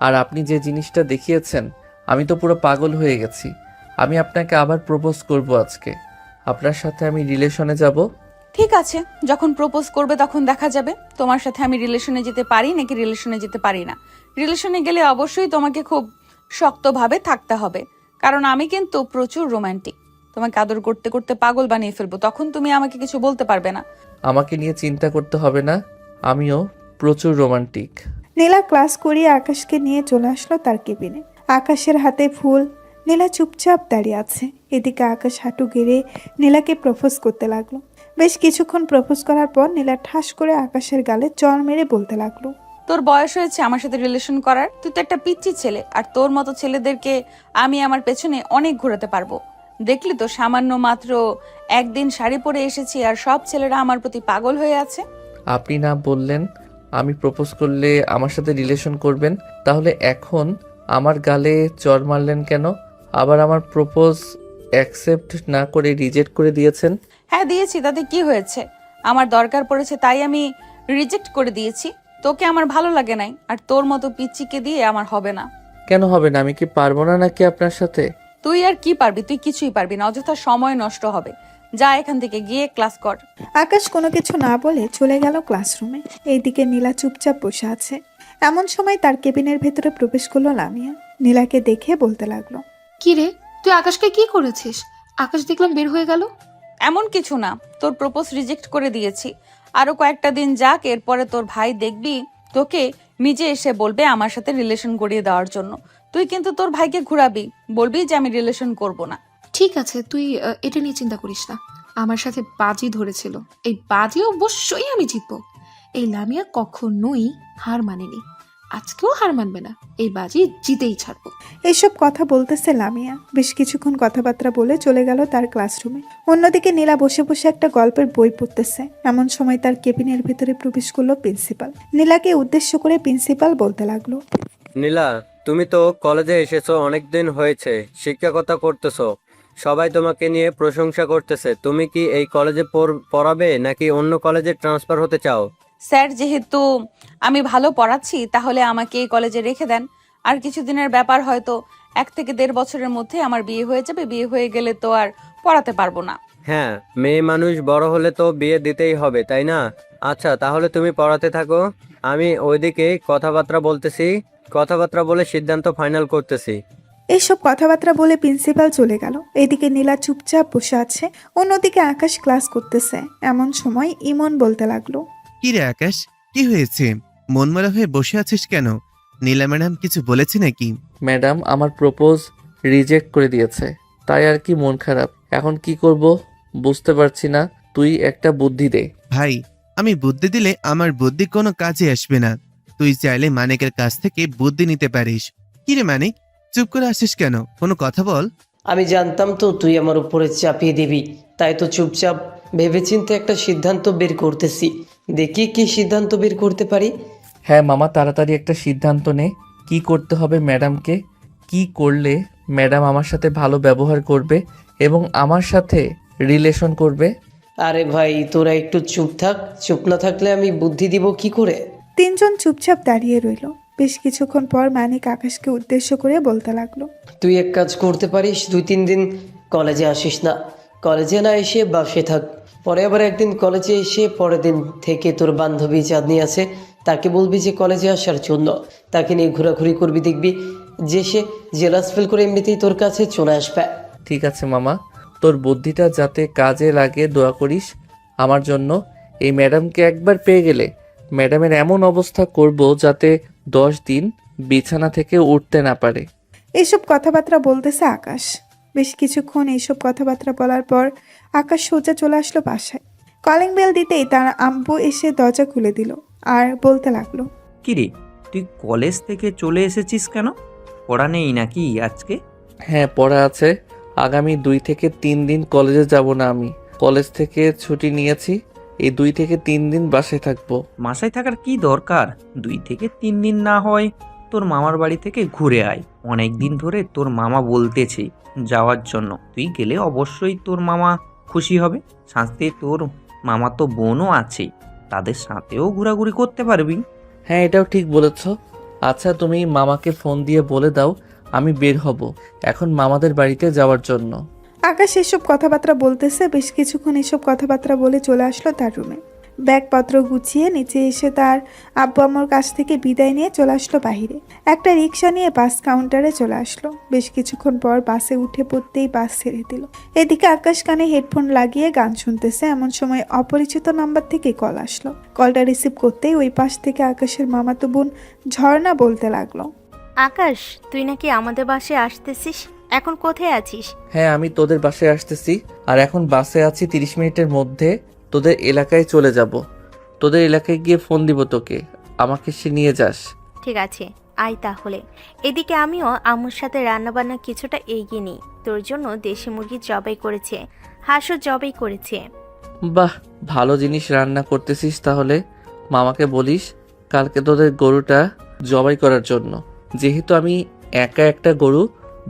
আর আপনি যে জিনিসটা দেখিয়েছেন আমি তো পুরো পাগল হয়ে গেছি। আমি আপনাকে আবার প্রপোজ করব আজকে। আপনার সাথে আমি রিলেশনে যাব। ঠিক আছে, যখন প্রপোজ করবে তখন দেখা যাবে তোমার সাথে আমি রিলেশনে যেতে পারি নাকি রিলেশনে যেতে পারি না। রিলেশনে গেলে অবশ্যই তোমাকে খুব শক্তভাবে থাকতে হবে, কারণ আমি কিন্তু প্রচুর রোমান্টিক। তোমাকে আদর করতে করতে পাগল বানিয়ে ফেলবো, তখন তুমি আমাকে কিছু বলতে পারবে না। আমাকে নিয়ে চিন্তা করতে হবে না, আমিও প্রচুর রোমান্টিক। নীলা ক্লাস করিয়ে আকাশকে নিয়ে চলে আসলো তার কেবিনে। আকাশের হাতে ফুল, নীলা চুপচাপ দাঁড়িয়ে আছে। এদিকে আকাশ হাঁটু গেড়ে নীলাকে প্রপোজ করতে লাগলো। বেশ কিছুক্ষণ প্রপোজ করার পর নীলা ঠাস করে আকাশের গালে চড় মেরে বলতে লাগলো, তোর বয়স হয়েছে আমার সাথে রিলেশন করার? তুই তো একটা পিচ্চি ছেলে, আর তোর মতো ছেলেদেরকে আমি আমার পেছনে অনেক ঘোরাতে পারবো। দেখলি তো, সামান্য মাত্র একদিন শাড়ি পরে এসেছি আর সব ছেলেরা আমার প্রতি পাগল হয়ে আছে। আপনি না বললেন আমি প্রপোজ করলে আমার সাথে রিলেশন করবেন? তাহলে এখন আমার গালে চড় মারলেন কেন? আবার আমার প্রপোজ অ্যাকসেপ্ট না করে রিজেক্ট করে দিয়েছেন। হ্যাঁ দিয়েছি, তাতে কি হয়েছে? আমার দরকার পড়েছে তাই আমি রিজেক্ট করে দিয়েছি। তোকে আমার ভালো লাগে নাই, আর তোর মতো পিচ্চিকে দিয়ে আমার হবে না। কেন হবে না? আমি কি পারবো না নাকি আপনার সাথে? তুই আর কি পারবি? তুই কিছুই পারবি না, অযথা সময় নষ্ট হবে। যা এখান থেকে, গিয়ে ক্লাস কর। আকাশ কোনো কিছু না বলে চলে গেল ক্লাসরুমে। এইদিকে নীলা চুপচাপ বসে আছে। এমন সময় তার কেবিনের ভেতরে প্রবেশ করলো লামিয়া। নীলাকে দেখে বলতে লাগলো, কি রে, তুই আকাশকে কি করেছিস? আকাশ দেখলাম বের হয়ে গেল। এমন কিছু না, তোর প্রপোজ রিজেক্ট করে দিয়েছি। আরো কয়েকটা দিন যাক, এরপরে তোর ভাই দেখবি তোকে নিজে এসে বলবে আমার সাথে রিলেশন করিয়ে দেওয়ার জন্য। তুই কিন্তু তোর ভাইকে ঘুরাবি, বলবি যে আমি রিলেশন করব না। ঠিক আছে, তুই এটা নিয়ে চিন্তা করিস না। আমার সাথে বাজি ধরেছিল, এই বাজি অবশ্যই আমি জিতবো। এই লামিয়া কখনোই হার মানেনি, আজকেও হার মানবে না। এই বাজি জিতেই ছাড়বো। এইসব কথা বলতেছে লামিয়া। বেশ কিছুক্ষণ কথাবার্তা বলে চলে গেল তার ক্লাসরুমে। অন্যদিকে নীলা বসে বসে একটা গল্পের বই পড়তেছে। এমন সময় তার কেবিনের ভেতরে প্রবেশ করলো প্রিন্সিপাল। নীলাকে উদ্দেশ্য করে প্রিন্সিপাল বলতে লাগলো, নীলা, তুমি তো কলেজে এসেছো, অনেক দিন হয়েছে, শিক্ষকতা করতেছো, সবাই তোমাকে নিয়ে প্রশংসা করতেছে। তুমি কি এই কলেজে পড়াবে নাকি অন্য কলেজে ট্রান্সফার হতে চাও? স্যার, যেহেতু আমি ভালো পড়াচ্ছি তাহলে আমাকে এই কলেজে রেখে দেন। আর কিছুদিনের ব্যাপার, হয়তো 1 থেকে 1.5 বছরের মধ্যে আমার বিয়ে হয়ে যাবে। বিয়ে হয়ে গেলে তো আর পড়াতে পারবো না। হ্যাঁ, মেয়ে মানুষ বড় হলে তো বিয়ে দিতেই হবে, তাই না? আচ্ছা, তাহলে তুমি পড়াতে থাকো, আমি ওইদিকে কথাবার্তা বলে সিদ্ধান্ত ফাইনাল করতেছি। এইসব কথাবার্তা বলে প্রিন্সিপাল চলে গেল। এদিকে নীলা চুপচাপ বসে আছে। অন্যদিকে আকাশ ক্লাস করতেছে। এমন সময় ইমন বলতে লাগলো, কি রে আকাশ, কি হয়েছে? মনমরা হয়ে বসে আছিস কেন? নীলা ম্যাডাম কিছু বলেছে নাকি? ম্যাডাম আমার প্রপোজ রিজেক্ট করে দিয়েছে, তাই আর কি মন খারাপ। এখন কি করব বুঝতে পারছি না, তুই একটা বুদ্ধি দে। ভাই, আমি বুদ্ধি দিলে আমার বুদ্ধি কোনো কাজে আসবে না। তুই চাইলে মানিকের কাছ থেকে বুদ্ধি নিতে পারিস। কি রে মানিক, চুপ করে আসিস কেন? কোনো কথা বল। আমি জানতাম তো তুই আমার উপরে চাপিয়ে দিবি, তাই তো চুপচাপ ভেবেচিন্তে একটা সিদ্ধান্ত বের করতেছি। দেখি কি সিদ্ধান্ত বের করতে পারি। হ্যাঁ মামা, তাড়াতাড়ি একটা সিদ্ধান্ত নে। কি করতে হবে ম্যাডামকে? কি করলে ম্যাডাম আমার সাথে ভালো ব্যবহার করবে এবং আমার সাথে রিলেশন করবে? আরে ভাই, তোরা একটু চুপ থাক। চুপ না থাকলে আমি বুদ্ধি দিব কি করে? তিনজন চুপচাপ দাঁড়িয়ে রইল। বেশ কিছুক্ষণ পর মানিক আকাশকে উদ্দেশ্য করে বলতে লাগলো, তুই এক কাজ করতে পারিস, 2-3 দিন কলেজে আসিস না। কলেজে না এসে বাসে থাক। পরে আবার একদিন কলেজে এসে পরের দিন থেকে তোর বান্ধবী চাঁদনি আছে, তাকে বলবি যে কলেজে আসার জন্য। তাকে নিয়ে ঘোরাঘুরি করবি, দেখবি যে সে জেলাস ফিল করে এমনিতেই তোর কাছে চলে আসবে। ঠিক আছে মামা, তোর বুদ্ধিটা যাতে কাজে লাগে দোয়া করিস আমার জন্য। এই ম্যাডামকে একবার পেয়ে গেলে ম্যাডামের এমন অবস্থা করব যাতে 10 দিন বিছানা থেকে উঠতে না পারে। এইসব কথাবার্তা বলতেছে আকাশ। বেশ কিছুক্ষণ এইসব কথাবার্তা বলার পর আকাশ সোজা চলে আসলো বাসায়। কলিং বেল দিতেই তার আব্বু এসে দরজা খুলে দিল আর বলতে লাগলো, কিরে, তুই কলেজ থেকে চলে এসেছিস কেন? পড়া নেই নাকি আজকে? হ্যাঁ পড়া আছে, আগামী 2 থেকে 3 দিন কলেজে যাব না। আমি কলেজ থেকে ছুটি নিয়েছি, এই 2 থেকে 3 দিন বাসায় থাকবো। বাসায় থাকার কি দরকার? 2 থেকে 3 দিন না হয় তোর মামার বাড়ি থেকে ঘুরে আয়। অনেক দিন ধরে তোর মামা বলতেছে যাওয়ার জন্য, তুই গেলে অবশ্যই তোর মামা খুশি হবে। সাথে তোর মামাতো বোনও আছে, তাদের সাথেও ঘোরাঘুরি করতে পারবি। হ্যাঁ, এটাও ঠিক বলেছ। আচ্ছা, তুমি মামাকে ফোন দিয়ে বলে দাও আমি বের হব এখন মামাদের বাড়িতে যাওয়ার জন্য। আকাশ এসব কথাবার্তা বলতেছে, বেশ কিছুক্ষণ এসব কথাবার্তা বলে চলে আসলো তার রুমে। ব্যাগপত্র গুছিয়ে নিচে এসে তার আব্বু আম্মুর কাছ থেকে বিদায় নিয়ে চলে আসলো বাহিরে। একটা রিক্সা নিয়ে বাস কাউন্টারে চলে আসলো। বেশ কিছুক্ষণ পর বাসে উঠে পড়তেই বাস ছেড়ে দিল। এদিকে আকাশ কানে হেডফোন লাগিয়ে গান শুনতেছে, এমন সময় অপরিচিত নাম্বার থেকে কল আসলো। কলটা রিসিভ করতেই ওই পাশ থেকে আকাশের মামাতো বোন ঝর্ণা বলতে লাগলো, আকাশ, তুই নাকি আমাদের বাসায় আসতেছিস? এখন কোথায় আছিস? হ্যাঁ, আমি তোদের বাসায় আসতেছি, আর এখন বাসে আছি। 30 মিনিটের মধ্যে তোদের এলাকায় চলে যাব। তোদের এলাকায় গিয়ে ফোন দিব তোকে, আমাকে সে নিয়ে যাস। ঠিক আছে, আয় তাহলে। এদিকে আমিও আম্মুর সাথে রান্নাবান্না কিছুটা এগিয়ে নিই। তোর জন্য দেশি মুরগি জবাই করেছে, হাঁসও জবাই করেছে। বাহ, ভালো জিনিস রান্না করতেছিস। তাহলে মামাকে বলিস কালকে তোদের গরুটা জবাই করার জন্য, যেহেতু আমি একা একটা গরু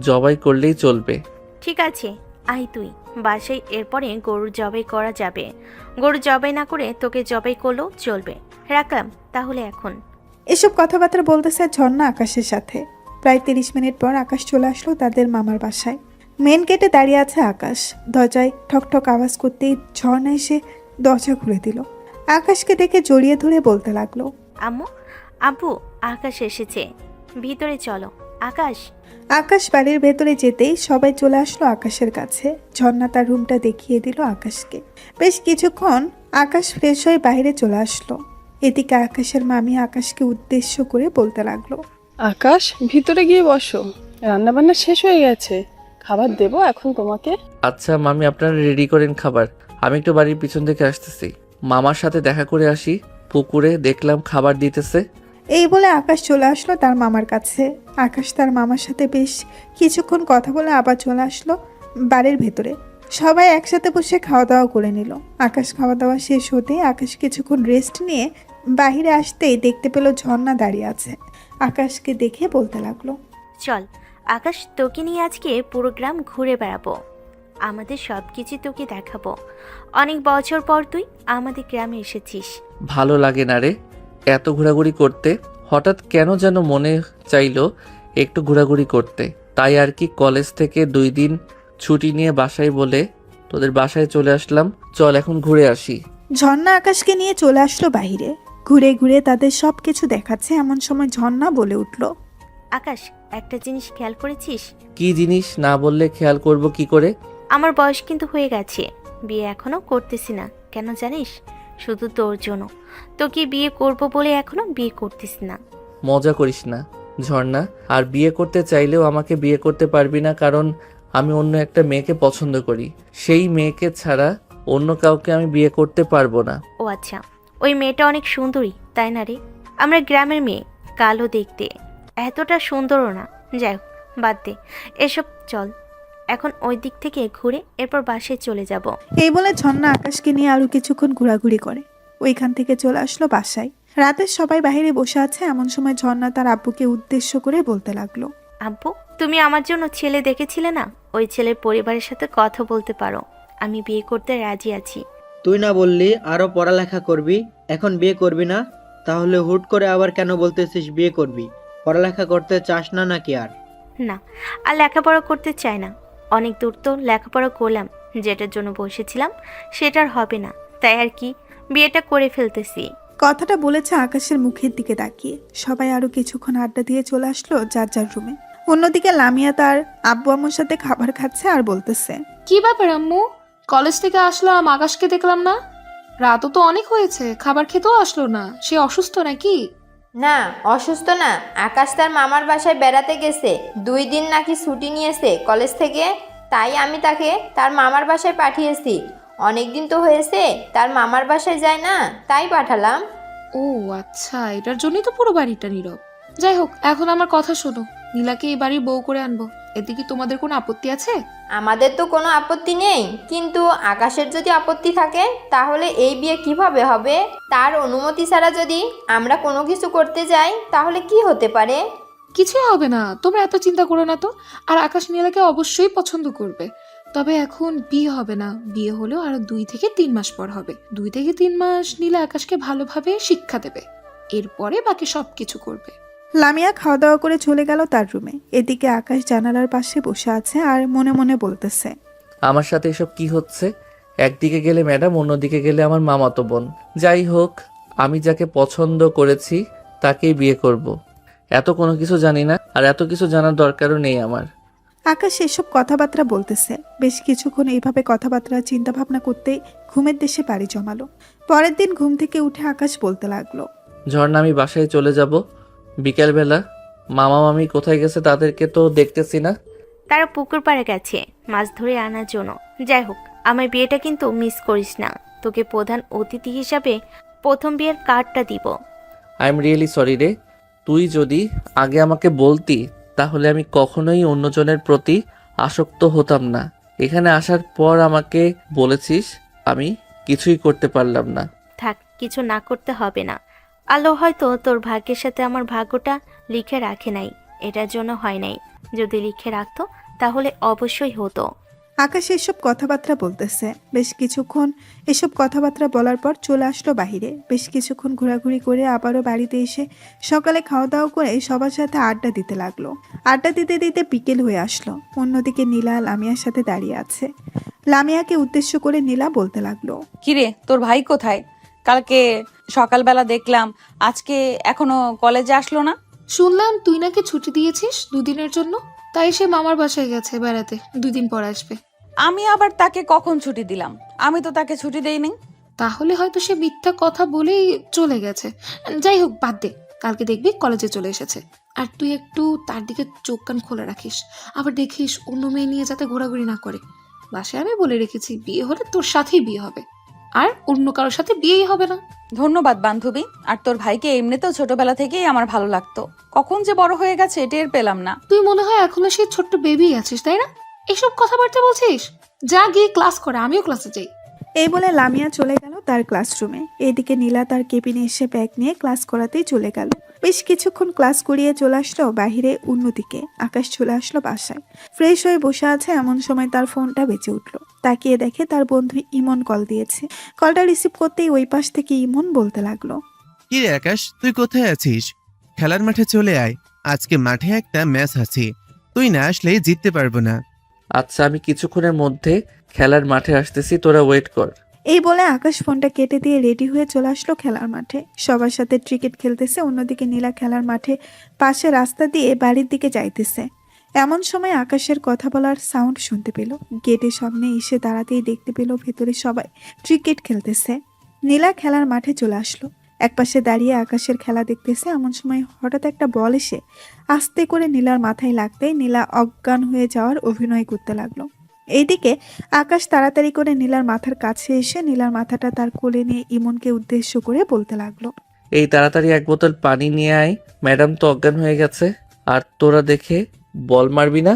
জবাই করলেই চলবে। ঠিক আছে, আয় তুই বাসায়, এরপরে গরু জবাই করা যাবে। গরু জবাই না করে তোকে জবাই করলেও চলবে। রাখলাম তাহলে এখন। এসব কথাবার্তা বলতেছে ঝর্ণা আকাশের সাথে। প্রায় 30 মিনিট পর আকাশ চলে আসলো তাদের মামার বাসায়। মেন গেটে দাঁড়িয়ে আছে আকাশ। দরজায় ঠকঠক আওয়াজ করতেই ঝর্ণা এসে দরজা খুলে দিল। আকাশকে দেখে জড়িয়ে ধরে বলতে লাগলো, আম্মু, আব্বু, আকাশ এসেছে, ভিতরে চলো। আকাশ। আকাশ বাড়ির ভেতরে যেতেই সবাই চলে আসলো আকাশের কাছে। ঝর্ণা তার রুমটা দেখিয়ে দিল আকাশকে। বেশ কিছুক্ষণ আকাশ ফ্রেশ হয়ে বাইরে চলে আসলো। এদিকে আকাশের মামি আকাশকে উদ্দেশ্য করে বলতে লাগলো, আকাশ, ভিতরে গিয়ে বসো, রান্নাবান্না শেষ হয়ে গেছে, খাবার দেবো এখন তোমাকে। আচ্ছা মামি, আপনারা রেডি করেন খাবার, আমি একটু বাড়ির পিছন থেকে আসতেছি। মামার সাথে দেখা করে আসি। পুকুরে দেখলাম খাবার দিতেছে। এই বলে আকাশ চলে আসলো তার মামার কাছে। আকাশ তার মামার সাথে বেশ কিছুক্ষণ কথা বলে আবার চলে আসলো বাড়ির ভেতরে। সবাই একসাথে বসে খাওয়া দাওয়া করে নিল। আকাশ খাওয়া দাওয়া শেষ হতেই আকাশ কিছুক্ষণ রেস্ট নিয়ে বাইরে আসতেই দেখতে পেল ঝর্ণা দাঁড়িয়ে আছে। আকাশকে দেখে বলতে লাগলো, চল আকাশ, তোকে নিয়ে আজকে পুরো গ্রাম ঘুরে বেড়াবো। আমাদের সব কিছু তোকে দেখাবো। অনেক বছর পর তুই আমাদের গ্রামে এসেছিস। ভালো লাগে না রে এত ঘোরাঘুরি করতে, হঠাৎ কেন যেন মনে চাইলো একটু ঘোরাঘুরি করতে, তাই আর কি কলেজ থেকে 2 দিন ছুটি নিয়ে বাসায় বলে তোদের বাসায় চলে আসলাম। চল এখন ঘুরে আসি। ঝর্ণা আকাশকে নিয়ে চলে আসলো বাইরে। ঘুরে ঘুরে তাদের সব কিছু দেখাচ্ছে। এমন সময় ঝর্ণা বলে উঠল, আকাশ, একটা জিনিস খেয়াল করেছিস? কি জিনিস? না বললে খেয়াল করব কি করে? আমার বয়স কিন্তু হয়ে গেছে, বিয়ে এখনো করতেছি না। কেন জানিস? শুধু তোর জন্য। তোকে বিয়ে করব বলে এখনো বিয়ে করতেছি না। মজা করিস না ঝর্ণা, আর বিয়ে করতে চাইলেও আমাকে বিয়ে করতে পারবি না, কারণ আমি অন্য একটা মেয়েকে পছন্দ করি। সেই মেয়েকে ছাড়া অন্য কাউকে আমি বিয়ে করতে পারবো না। ও আচ্ছা, ওই মেয়েটা অনেক সুন্দরী তাই না রে? আমরা গ্রামের মেয়ে, কালো দেখতে, এতটা সুন্দরও না। যাই হোক, বাদ দে এসব। চল এখন ওই দিক থেকে ঘুরে এরপর বাসায় চলে যাব। এই বলে ঝর্ণা আকাশকে নিয়ে আরো কিছুক্ষণ ঘোরাঘুরি করে ওইখান থেকে চলে আসলো বাসায়। রাতে সবাই বাইরে বসে আছে। এমন সময় ঝর্ণা তার আব্বুকে উদ্দেশ্য করে বলতে লাগলো, আব্বু, তুমি আমার জন্য ছেলে দেখেছিলে না? ওই ছেলের পরিবারের সাথে কথা বলতে পারো। আমি বিয়ে করতে রাজি আছি। তুই না বললি আরো পড়ালেখা করবি, এখন বিয়ে করবি না? তাহলে হুট করে আবার কেন বলতেছিস বিয়ে করবি? পড়ালেখা করতে চাস না নাকি? আর না, আর লেখাপড়া করতে চাই না। অনেক দূর তো লেখাপড়া করলাম, যেটার জন্য বসেছিলাম সেটার হবে না, তাই আর কি বিয়েটা করে ফেলতেছি। কথাটা বলেছে আকাশের মুখের দিকে তাকিয়ে। সবাই আরো কিছুক্ষণ আড্ডা দিয়ে চলে আসলো যার যার রুমে। অন্যদিকে লামিয়া তার আব্বু আম্মুর সাথে খাবার খাচ্ছে আর বলতেছে, কি ব্যাপার আম্মু, কলেজ থেকে আসলাম আকাশকে দেখলাম না, রাতও তো অনেক হয়েছে, খাবার খেতেও আসলো না। সে অসুস্থ নাকি? না, অসুস্থ না। আকাশ তার মামার বাসায় বেড়াতে গেছে। 2 দিন নাকি ছুটি নিয়েছে কলেজ থেকে, তাই আমি তাকে তার মামার বাসায় পাঠিয়েছি। অনেক দিন তো হয়েছে তার মামার বাসায় যায় না, তাই পাঠালাম। ও আচ্ছা, এটার জন্যই তো পুরো বাড়িটা নীরব। যাই হোক, এখন আমার কথা শোনো, নীলাকে এই বাড়ির বউ করে আনবো, এতে কি তোমাদের কোনো আপত্তি আছে? আমাদের তো কোনো আপত্তি নেই, কিন্তু আকাশের যদি আপত্তি থাকে তাহলে এই বিয়ে কিভাবে হবে? তার অনুমতি ছাড়া যদি আমরা কোনো কিছু করতে যাই তাহলে কি হতে পারে? কিছুই হবে না, তোমরা এত চিন্তা করো না তো। আর আকাশ নীলাকে অবশ্যই পছন্দ করবে। তবে এখন বিয়ে হবে না, বিয়ে হলেও আরো 2 থেকে 3 মাস পর হবে। 2 থেকে 3 মাস নীলা আকাশকে ভালোভাবে শিক্ষা দেবে, এরপরে বাকি সবকিছু করবে। লামিয়া খাওয়া দাওয়া করে চলে গেল তার রুমে। এদিকে আকাশ জানালার পাশে বসে আছে আর মনে মনে বলতেছে, আমার সাথে এসব কি হচ্ছে? একদিকে গেলে ম্যাডাম, অন্যদিকে গেলে আমার মামাতো বোন। যাই হোক, আমি যাকে পছন্দ করেছি তাকেই বিয়ে করব। এত কোনো কিছু জানি না, আর এত কিছু জানার দরকারও নেই আমার। আকাশ এসব কথাবার্তা বলতেছে। বেশ কিছুক্ষণ এইভাবে কথাবার্তা চিন্তা ভাবনা করতেই ঘুমের দেশে পাড়ি জমালো। পরের দিন ঘুম থেকে উঠে আকাশ বলতে লাগলো, ঝর্ণা, আমি বাসায় চলে যাব বিকেলবেলা। মামা মামি কোথায় গেছে তাদেরকে তো দেখতেছি না। তারা পুকুর পাড়ে গেছে মাছ ধরে আনার জন্য। যাই হোক, আমার বিয়েটা কিন্তু মিস করিস না। তোকে প্রধান অতিথি হিসাবে প্রথম বিয়ের কার্ডটা দিব। আই এম রিয়েলি সরি রে। তুই যদি আগে আমাকে বলতি তাহলে আমি কখনোই অন্যজনের প্রতি আসক্ত হতাম না। এখানে আসার পর আমাকে বলেছিস, আমি কিছুই করতে পারলাম না। থাক, কিছু না করতে হবে না। আল্লাহ হয়তো তোর ভাগ্যের সাথে আমার ভাগ্যটা লিখে রাখে নাই, এটার জন্য হয় নাই। যদি লিখে রাখতো তাহলে অবশ্যই হতো। আকাশ এসব কথাবার্তা বলতেছে। বেশ কিছুক্ষণ এসব কথাবার্তা বলার পর চলে আসলো বাহিরে। বেশ কিছুক্ষণ ঘোরাঘুরি করে আবারও বাড়িতে এসে সকালে খাওয়া দাওয়া করে সবার সাথে আড্ডা দিতে লাগলো। আড্ডা দিতে দিতে বিকেল হয়ে আসলো। অন্যদিকে নীলা লামিয়ার সাথে দাঁড়িয়ে আছে। লামিয়াকে উদ্দেশ্য করে নীলা বলতে লাগলো, কিরে, তোর ভাই কোথায়? কালকে সকালবেলা দেখলাম, আজকে এখনো কলেজে আসলো না। শুনলাম তুই নাকি ছুটি দিয়েছিস 2 দিনের জন্য, তাই সে মামার বাসায় গেছে বেড়াতে, 2 দিন পর আসবে। আমি আবার তাকে কখন ছুটি দিলাম? আমি তো তাকে ছুটি দেইনি। তাহলে হয়তো সে মিথ্যা কথা বলেই চলে গেছে। যাই হোক, বাদ দে, কালকে দেখবি কলেজে চলে এসেছে। আর তুই একটু তার দিকে চোখ কান খোলা রাখিস। আবার দেখিস অন্য মেয়ে নিয়ে যাতে ঘোরাঘুরি না করে। বাসায় আমি বলে রেখেছি, বিয়ে হলে তোর সাথেই বিয়ে হবে, আর অন্য কারোর সাথে বিয়েই হবে না। ধন্যবাদ বান্ধবী। আর তোর ভাইকে এমনিতেও ছোটবেলা থেকেই আমার ভালো লাগতো, কখন যে বড় হয়ে গেছে টের পেলাম না। তুই মনে হয় এখনো সেই ছোট্ট বেবি আছিস, তাই না? এসব কথাবার্তা বলছিস? যা গিয়ে ক্লাস করে, আমিও ক্লাসে যাই। এই বলে লামিয়া চলে গেল তার ক্লাসরুমে। এদিকে নীলা তার কেবিনে এসে ব্যাগ নিয়ে ক্লাস করাতেই চলে গেল। বেশ কিছুক্ষণ ক্লাস করিয়ে চলে আসলো বাহিরে। অন্যদিকে আকাশ চলে আসলো বাসায়। ফ্রেশ হয়ে বসে আছে, এমন সময় তার ফোনটা বেজে উঠলো। তাকিয়ে দেখে তার বন্ধু ইমন কল দিয়েছে। কলটা রিসিভ করতেই ওই পাশ থেকে ইমন বলতে লাগলো, কি রে আকাশ, তুই কোথায় আছিস? খেলার মাঠে চলে আয়, আজকে মাঠে একটা ম্যাচ আছে, তুই না আসলে জিততে পারবো না। আচ্ছা, আমি কিছুক্ষণের মধ্যে খেলার মাঠে আসতেছি, তোরা ওয়েট কর। এই বলে আকাশ ফোনটা কেটে দিয়ে রেডি হয়ে চলে আসলো খেলার মাঠে। সবার সাথে ক্রিকেট খেলতেছে। অন্যদিকে নীলা খেলার মাঠে পাশে রাস্তা দিয়ে বাড়ির দিকে যাইতেছে। এমন সময় আকাশের কথা বলার সাউন্ড শুনতে পেল। গেটের সামনে এসে দাঁড়াতেই দেখতে পেল ভেতরে সবাই ক্রিকেট খেলতেছে। নীলা খেলার মাঠে চলে আসলো। একপাশে দাঁড়িয়ে আকাশের খেলা দেখতেছে। এমন সময় হঠাৎ একটা বল এসে আস্তে করে নীলার মাথায় লাগতেই নীলা অজ্ঞান হয়ে যাওয়ার অভিনয় করতে লাগলো। এইদিকে আকাশ তাড়াতাড়ি করে নীলার মাথার কাছে এসে নীলার মাথাটা তার কোলে নিয়ে ইমনকে উদ্দেশ্য করে বলতে লাগলো, এই তাড়াতাড়ি 1 বোতল পানি নিয়ে আয়, ম্যাডাম তো অজ্ঞান হয়ে গেছে। আর তোরা দেখে বল মারবি না।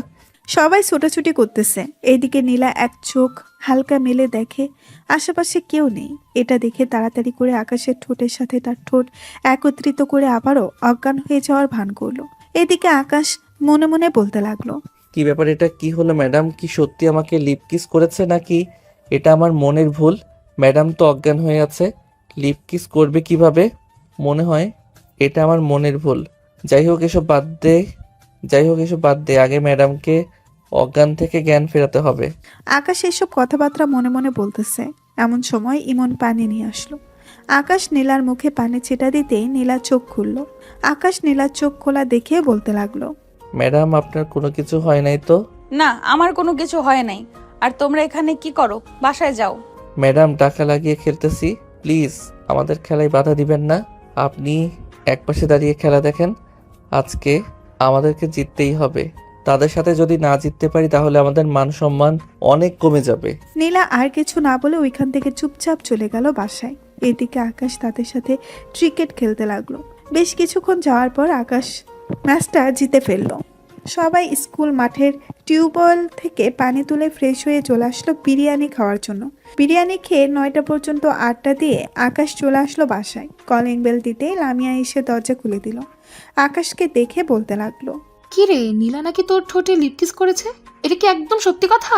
সবাই ছোটাছুটি করতেছে। এইদিকে নীলা এক চোখ হালকা মেলে দেখে আশেপাশে কেউ নেই। এটা দেখে তাড়াতাড়ি করে আকাশের ঠোঁটের সাথে তার ঠোঁট একত্রিত করে আবারও অজ্ঞান হয়ে যাওয়ার ভান করলো। এদিকে আকাশ মনে মনে বলতে লাগলো, কি ব্যাপার, এটা কি হলো? ম্যাডাম কি সত্যি আমাকে লিপ কিস করেছে নাকি এটা আমার মনের ভুল? ম্যাডাম তো অজ্ঞান হয়ে আছে, লিপ কিস করবে কিভাবে? মনে হয় এটা আমার মনের ভুল। যাই হোক এসব বাদ দে, আগে ম্যাডামকে অজ্ঞান থেকে জ্ঞান ফেরাতে হবে। আকাশ এসব কথাবার্তা মনে মনে বলতেছে। এমন সময় ইমন পানি নিয়ে আসলো। আকাশ নীলার মুখে পানি ছিটা দিতেই নীলা চোখ খুললো। আকাশ নীলার চোখ খোলা দেখে বলতে লাগলো, ম্যাডাম আপনার কোনো কিছু হয় নাই তো? না, আমার কোনো কিছু হয় নাই। আর তোমরা এখানে কি করো? বাসায় যাও। ম্যাডাম টাকা লাগিয়ে খেলতেছি, প্লিজ আমাদের খেলায় বাধা দিবেন না। আপনি একপাশে দাঁড়িয়ে খেলা দেখেন। আজকে আমাদেরকে জিততেই হবে। তাদের সাথে যদি না জিততে পারি তাহলে আমাদের মান সম্মান অনেক কমে যাবে। নীলা আর কিছু না বলে ওইখান থেকে চুপচাপ চলে গেল বাসায়। এদিকে আকাশ তাদের সাথে ক্রিকেট খেলতে লাগলো। বেশ কিছুক্ষণ যাওয়ার পর আকাশ ম্যাচটা জিতে ফেললো। সবাই স্কুল মাঠের টিউবওয়েল থেকে পানি তুলে ফ্রেশ হয়ে চলে আসলো বিরিয়ানি খাওয়ার জন্য। বিরিয়ানি খেয়ে 9টা পর্যন্ত আড্ডা দিয়ে আকাশ চলে আসলো বাসায়। কলিং বেল দিতেই লামিয়া এসে দরজা খুলে দিল। আকাশকে দেখে বলতে লাগলো, কি রে, নীলা নাকি তোর ঠোঁটে লিপকিস করেছে? এটা কি একদম সত্যি কথা?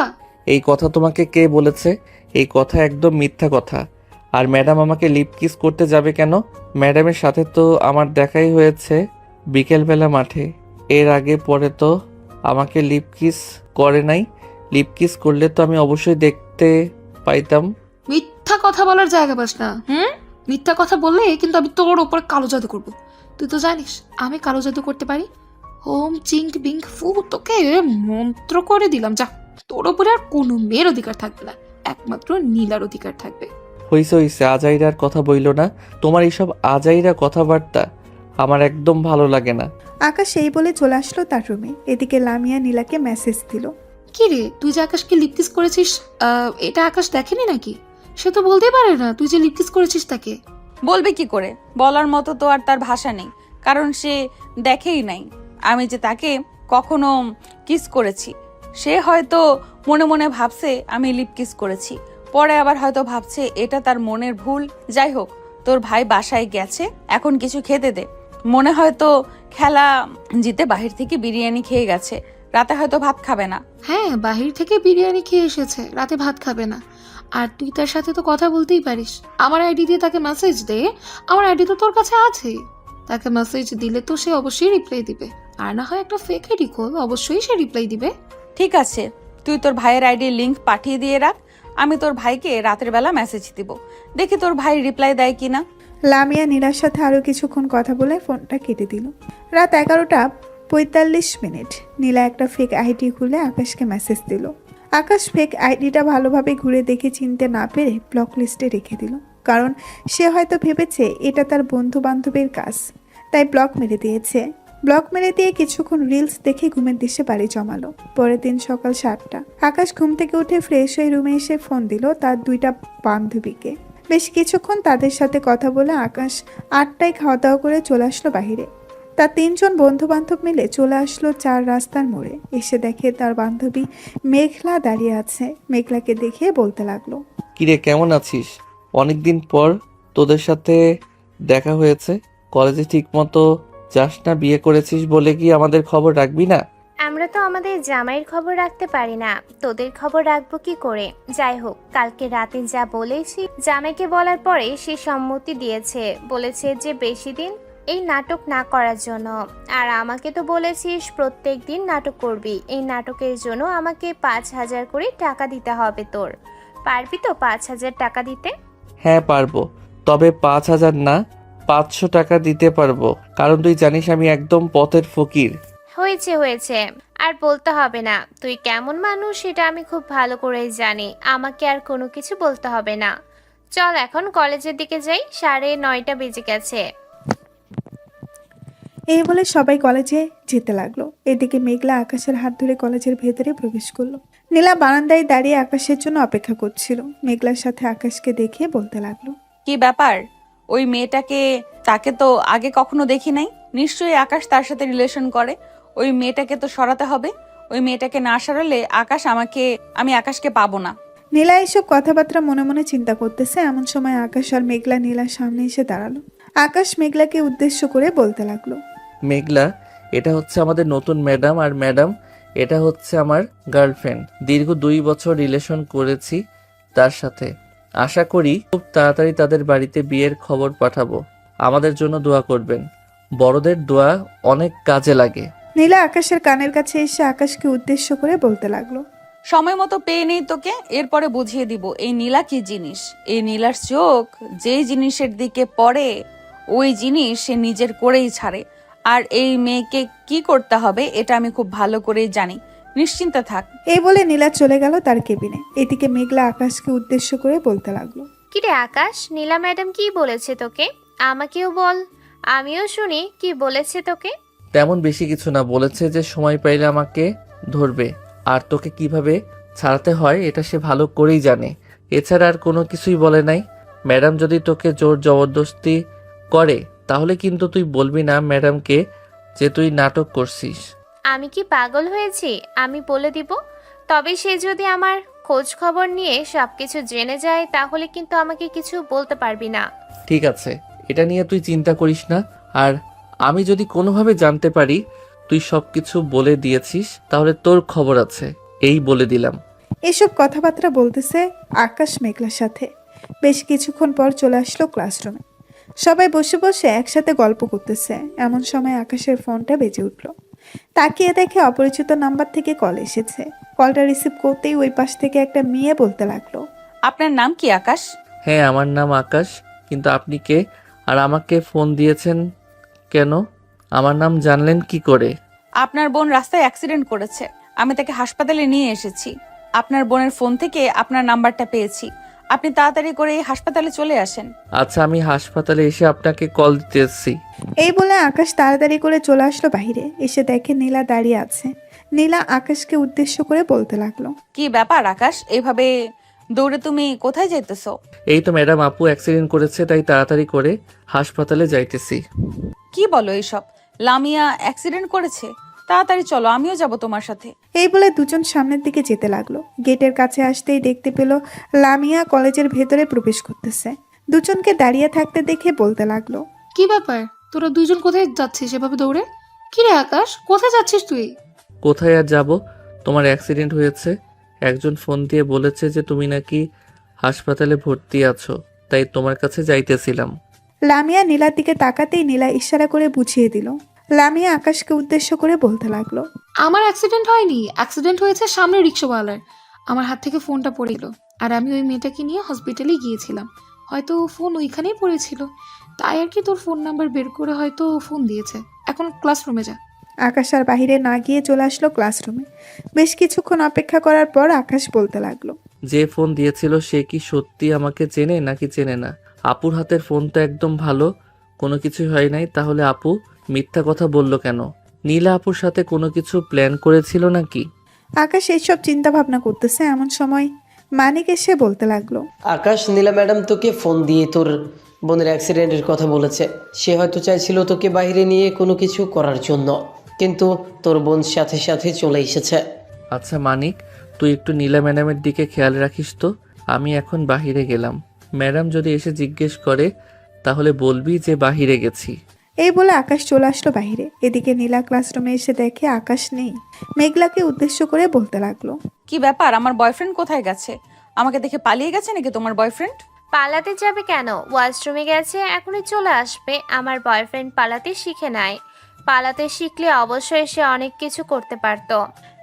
এই কথা তোমাকে কে বলেছে? এই কথা একদম মিথ্যা কথা। আর ম্যাডাম আমাকে লিপ কিস করতে যাবে কেন? ম্যাডামের সাথে তো আমার দেখাই হয়েছে বিকেলবেলা মাঠে। এর আগে পরে তো আমাকে লিপ কিস করে নাই। লিপ কিস করলে তো আমি অবশ্যই দেখতে পাইতাম। মিথ্যা কথা বলার জায়গা পাস না। মিথ্যা কথা বললে কিন্তু আমি তোর ওপর কালো জাদু করবো। তুই তো জানিস আমি কালো জাদু করতে পারি। হোম চিঙ্ক বিঙ্ক ফু, তোকে মন্ত্র করে দিলাম। যা, তোর ওপরে আর কোনো মেয়ের অধিকার থাকবে না, একমাত্র নীলার অধিকার থাকবে। হইছে আজাইরার কথা বইলো না। তোমার এইসব আজাইরা কথাবার্তা আমার একদম ভালো লাগে না। আকাশ এই বলে চলে আসলো তার রুমে। এদিকে লামিয়া নীলাকে মেসেজ দিল। কি রে, তুই যে আকাশকে লিপকিস করেছিস, এটা আকাশ দেখেনি নাকি? সে তো বলতেই পারে না তুই যে লিপকিস করেছিস তাকে। বলবে কি করে? বলার মতো তো আর তার ভাষা নেই, কারণ সে দেখেই নাই আমি যে তাকে কখনো কিস করেছি। সে হয়তো মনে মনে ভাবছে আমি লিপ কিস করেছি, পরে আবার হয়তো ভাবছে এটা তার মনের ভুল। যাই হোক, তোর ভাই বাসায় গেছে, এখন কিছু খেতে দে। মনে হয়তো খেলা জিতে বাহির থেকে বিরিয়ানি খেয়ে গেছে, রাতে হয়তো ভাত খাবে না। হ্যাঁ, বাহির থেকে বিরিয়ানি খেয়ে এসেছে, রাতে ভাত খাবে না। আর তুই তার সাথে তো কথা বলতেই পারিস। আমার আইডি দিয়ে তাকে মেসেজ দে, আমার আইডি তো তোর কাছে আছে। তাকে মেসেজ দিলে তো সে অবশ্যই রিপ্লাই দিবে, আর না হয় একটা ফেক আইডি খোল, অবশ্যই সে রিপ্লাই দিবে। ঠিক আছে, তুই তোর ভাইয়ের আইডির লিংক পাঠিয়ে দিয়ে রাখ, আমি তোর ভাইকে রাতের বেলা মেসেজ দিব, দেখি তোর ভাই রিপ্লাই দেয় কিনা। লামিয়া নীলার সাথে আরও কিছুক্ষণ কথা বলে ফোনটা কেটে দিল। রাত 11:45। নীলা একটা ফেক আইডি খুলে আকাশকে মেসেজ দিল। আকাশ ফেক আইডিটা ভালোভাবে ঘুরে দেখে চিনতে না পেরে ব্লক লিস্টে রেখে দিল, কারণ সে হয়তো ভেবেছে এটা তার বন্ধু বান্ধবের কাজ, তাই ব্লক মেরে দিয়েছে। ব্লক মেরে দিয়ে কিছুক্ষণ রিলস দেখে ঘুমের দেশে বাড়ি জমালো। পরের দিন সকাল 7টা। আকাশ ঘুম থেকে উঠে ফ্রেশ হয়ে রুমে এসে ফোন দিল তার 2টা বান্ধবীকে। বেশ কিছুক্ষণ তাদের সাথে কথা বলে আকাশ 8টায় খাওয়া দাওয়া করে চলে আসলো বাহিরে। তার 3জন বন্ধু বান্ধব মিলে চলে আসলো 4 রাস্তার মোড়ে। এসে দেখে তার বান্ধবী মেঘলা দাঁড়িয়ে আছে। মেঘলাকে দেখে বলতে লাগলো, কিরে, কেমন আছিস? অনেকদিন পর তোদের সাথে দেখা হয়েছে। কলেজে ঠিক মতো যাস না, বিয়ে করেছিস বলে কি আমাদের খবর রাখবি না? আমরা তো আমাদের জামাইয়ের খবর রাখতে পারি না, তোদের খবর রাখবো কি করে? যাই হোক, কালকে রাতে যা বলেছি জামাইকে বলার পরে সে সম্মতি দিয়েছে, বলেছে যে বেশি দিন এই নাটক না করার জন্য। আর আমাকে তো বলেছিস প্রত্যেক দিন নাটক করবি, এই নাটকের জন্য আমাকে 5,000 করে টাকা দিতে হবে। তোর পারবি তো 5,000 টাকা দিতে? হ্যাঁ পারবো, তবে 5,000 না 500 টাকা দিতে পারবো, কারণ তুই জানিস আমি একদম পথের ফকির। হয়েছে আর বলতে হবে না, তুই কেমন মানুষ সেটা আমি খুব ভালো করেই জানি। আমাকে আর কোনো কিছু বলতে হবে না। চল এখন কলেজের দিকে যাই, 9:30 বেজে গেছে। এই বলে সবাই কলেজে যেতে লাগলো। এদিকে মেঘলা আকাশের হাত ধরে কলেজের ভেতরে প্রবেশ করলো। নীলা বারান্দায় দাঁড়িয়ে আকাশের জন্য অপেক্ষা করছিল। মেঘলার সাথে আকাশকে দেখে বলতে লাগলো, কি ব্যাপার? ওই মেয়েটাকে, তাকে তো আগে কখনো দেখি নাই। নিশ্চয়ই আকাশ তার সাথে রিলেশন করে। ওই মেয়েটাকে তো সরাতে হবে। ওই মেয়েটাকে না সরালে আমি আকাশকে পাবো না। নীলা এইসব কথাবার্তা মনে মনে চিন্তা করতেছে। এমন সময় আকাশ আর মেঘলা নীলার সামনে এসে দাঁড়ালো। আকাশ মেঘলাকে উদ্দেশ্য করে বলতে লাগলো, মেঘলা, এটা হচ্ছে আমাদের নতুন ম্যাডাম, আর ম্যাডাম এটা হচ্ছে আমার গার্লফ্রেন্ড। দীর্ঘ 2 বছর রিলেশন করেছি তার সাথে। আশা করি খুব তাড়াতাড়ি তাদের বাড়িতে বিয়ের খবর পাঠাবো। আমাদের জন্য দোয়া করবেন, বড়দের দোয়া অনেক কাজে লাগে। নীলা আকাশের কানের কাছে এসে আকাশকে উদ্দেশ্য করে বলতে লাগলো, সময় মতো পেয়ে নেই তোকে, এরপরে বুঝিয়ে দিব এই নীলা কি জিনিস। এই নীলার চোখ যেই জিনিসের দিকে পড়ে ওই জিনিস সে নিজের করেই ছাড়ে। আর এই মেয়েকে কি করতে হবে এটা আমি খুব ভালো করেই জানি, নিশ্চিন্তে থাক। এই বলে নীলা চলে গেল তার কেবিনে। এদিকে মেঘলা আকাশকে উদ্দেশ্য করে বলতে লাগলো, কিরে আকাশ, নীলা ম্যাডাম কি বলেছে তোকে? আমাকেও বল, আমিও শুনি কি বলেছে তোকে। তেমন বেশি কিছু না, বলেছে যে সময় পাইলে আমাকে ধরবে, আর তোকে কিভাবে ছাড়াতে হয় এটা সে ভালো করেই জানে। এছাড়া আর কোনো কিছুই বলে নাই। ম্যাডাম যদি তোকে জোর জবরদস্তি করে তাহলে কিন্তু তুই বলবি না ম্যাডামকে যে তুই নাটক করছিস। আমি কি পাগল হয়েছি? আমি বলে দিব। তবে সে যদি আমার খোঁজ খবর নিয়ে সবকিছু জেনে যায় তাহলে কিন্তু আমাকে কিছু বলতে পারবি না। ঠিক আছে, এটা নিয়ে তুই চিন্তা করিস না। আর আমি যদি কোনোভাবে জানতে পারি তুই সবকিছু বলে দিয়েছিস তাহলে তোর খবর আছে, এই বলে দিলাম। এসব কথাবার্তা বলতেছে আকাশ মেঘলার সাথে। বেশ কিছুক্ষণ পর চলে আসলো ক্লাসরুমে। সবাই বসে বসে একসাথে গল্প করতেছে। এমন সময় আকাশের ফোনটা বেজে উঠলো। তাকিয়ে দেখে অপরিচিত নাম্বার থেকে কল এসেছে। কলটা রিসিভ করতেই ওই পাশ থেকে একটা মেয়ে বলতে লাগলো, আপনার নাম কি আকাশ? হ্যাঁ, আমার নাম আকাশ। কিন্তু আপনি কে আর আমাকে ফোন দিয়েছেন কেন? আমার নাম জানলেন কি করে? আপনার বোন রাস্তায় অ্যাক্সিডেন্ট করেছে, আমি তাকে হাসপাতালে নিয়ে এসেছি। আপনার বোনের ফোন থেকে আপনার নাম্বারটা পেয়েছি। আপনি তাড়াতাড়ি করে এই হাসপাতালে চলে আসেন। আচ্ছা, আমি হাসপাতালে এসে আপনাকে কল দিতে এসেছি। এই বলে আকাশ তাড়াতাড়ি করে চলে আসলো বাইরে। এসে দেখে নীলা দাঁড়িয়ে আছে। নীলা আকাশকে উদ্দেশ্য করে বলতে লাগলো, কি ব্যাপার আকাশ, এইভাবে দৌড়ে তুমি কোথায় যাইতেছো? এই তো ম্যাডাম, আপু অ্যাক্সিডেন্ট করেছে, তাই তাড়াতাড়ি করে হাসপাতালে যাইতেছি। কি বলো এইসব? লামিয়া অ্যাক্সিডেন্ট করেছে? তাড়াতাড়ি চলো, আমিও যাব তোমার সাথে। এই বলে দুজন সামনের দিকে যেতে লাগলো। গেটের কাছে আসতেই দেখতে পেল লামিয়া কলেজের ভেতরে প্রবেশ করতেছে। দুজনকে দাঁড়িয়ে থাকতে দেখে বলতে লাগলো, কি ব্যাপার, তোরা দুজন কোথায় যাচ্ছিস এভাবে দৌড়ে? কি রে আকাশ, কোথায় যাচ্ছিস তুই? কোথায় আর যাব, তোমার অ্যাক্সিডেন্ট হয়েছে। একজন ফোন দিয়ে বলেছে যে তুমি নাকি হাসপাতালে ভর্তি আছো, তাই তোমার কাছে যাইতেছিলাম। লামিয়া নীলার দিকে তাকাতেই নীলা ইশারা করে বুঝিয়ে দিল। লামিয়া আকাশকে উদ্দেশ্য করে বলতে লাগলো, আমার অ্যাক্সিডেন্ট হয়নি, অ্যাক্সিডেন্ট হয়েছে সামনে রিক্সাওয়ালার। আমার হাত থেকে ফোনটা পড়ে গেল, আর আমি ওই মেয়েটাকে নিয়ে হসপিটালে গিয়েছিলাম। হয়তো ফোন ওইখানেই পড়েছিল, তাই আর কি তোর ফোন নাম্বার বের করে হয়তো ফোন দিয়েছে। এখন ক্লাসরুমে যা। আকাশ আর বাহিরে না গিয়ে চলে আসলো ক্লাসরুমে। বেশ কিছুক্ষণ অপেক্ষা করার পর আকাশ বলতে লাগলো, যে ফোন দিয়েছিল সে কি সত্যি আমাকে চেনে নাকি চেনে না? আপুর হাতের ফোন তো একদম ভালো, কোনো কিছু হয় নাই, তাহলে আপু মিথ্যা কথা বলল কেন? নীলা আপুর সাথে কোনো কিছু প্ল্যান করেছিল নাকি? আকাশ এইসব চিন্তা ভাবনা করতেছে। এমন সময় মানিক এসে বলতে লাগলো, আকাশ, নীলা ম্যাডাম তোকে ফোন দিয়ে তোর বোনের অ্যাক্সিডেন্টের কথা বলেছে। সে হয়তো চাইছিল তোকে বাইরে নিয়ে কোনো কিছু করার জন্য, কিন্তু তোর বোন সাথে সাথে চলে এসেছে। আচ্ছা মানিক, তুই একটু নীলা ম্যাডামের দিকে খেয়াল রাখিস তো। আমি এখন বাহিরে গেলাম। ম্যাডাম যদি এসে জিজ্ঞেস করে তাহলে বলবি যে বাহিরে গেছি। এই বলে আকাশ চলে আসলো বাইরে। এদিকে নীলা ক্লাসরুমে এসে দেখে আকাশ নেই। মেঘলাকে উদ্দেশ্য করে বলতে লাগলো, কি ব্যাপার, আমার বয়ফ্রেন্ড কোথায় গেছে? আমাকে দেখে পালিয়ে গেছে নাকি তোমার বয়ফ্রেন্ড? পালাতে যাবে কেন? ওয়াশরুমে গেছে, এখনই চলে আসবে। আমার বয়ফ্রেন্ড পালাতে শিখে নাই। পালাতে শিখলে অবশ্যই সে অনেক কিছু করতে পারতো।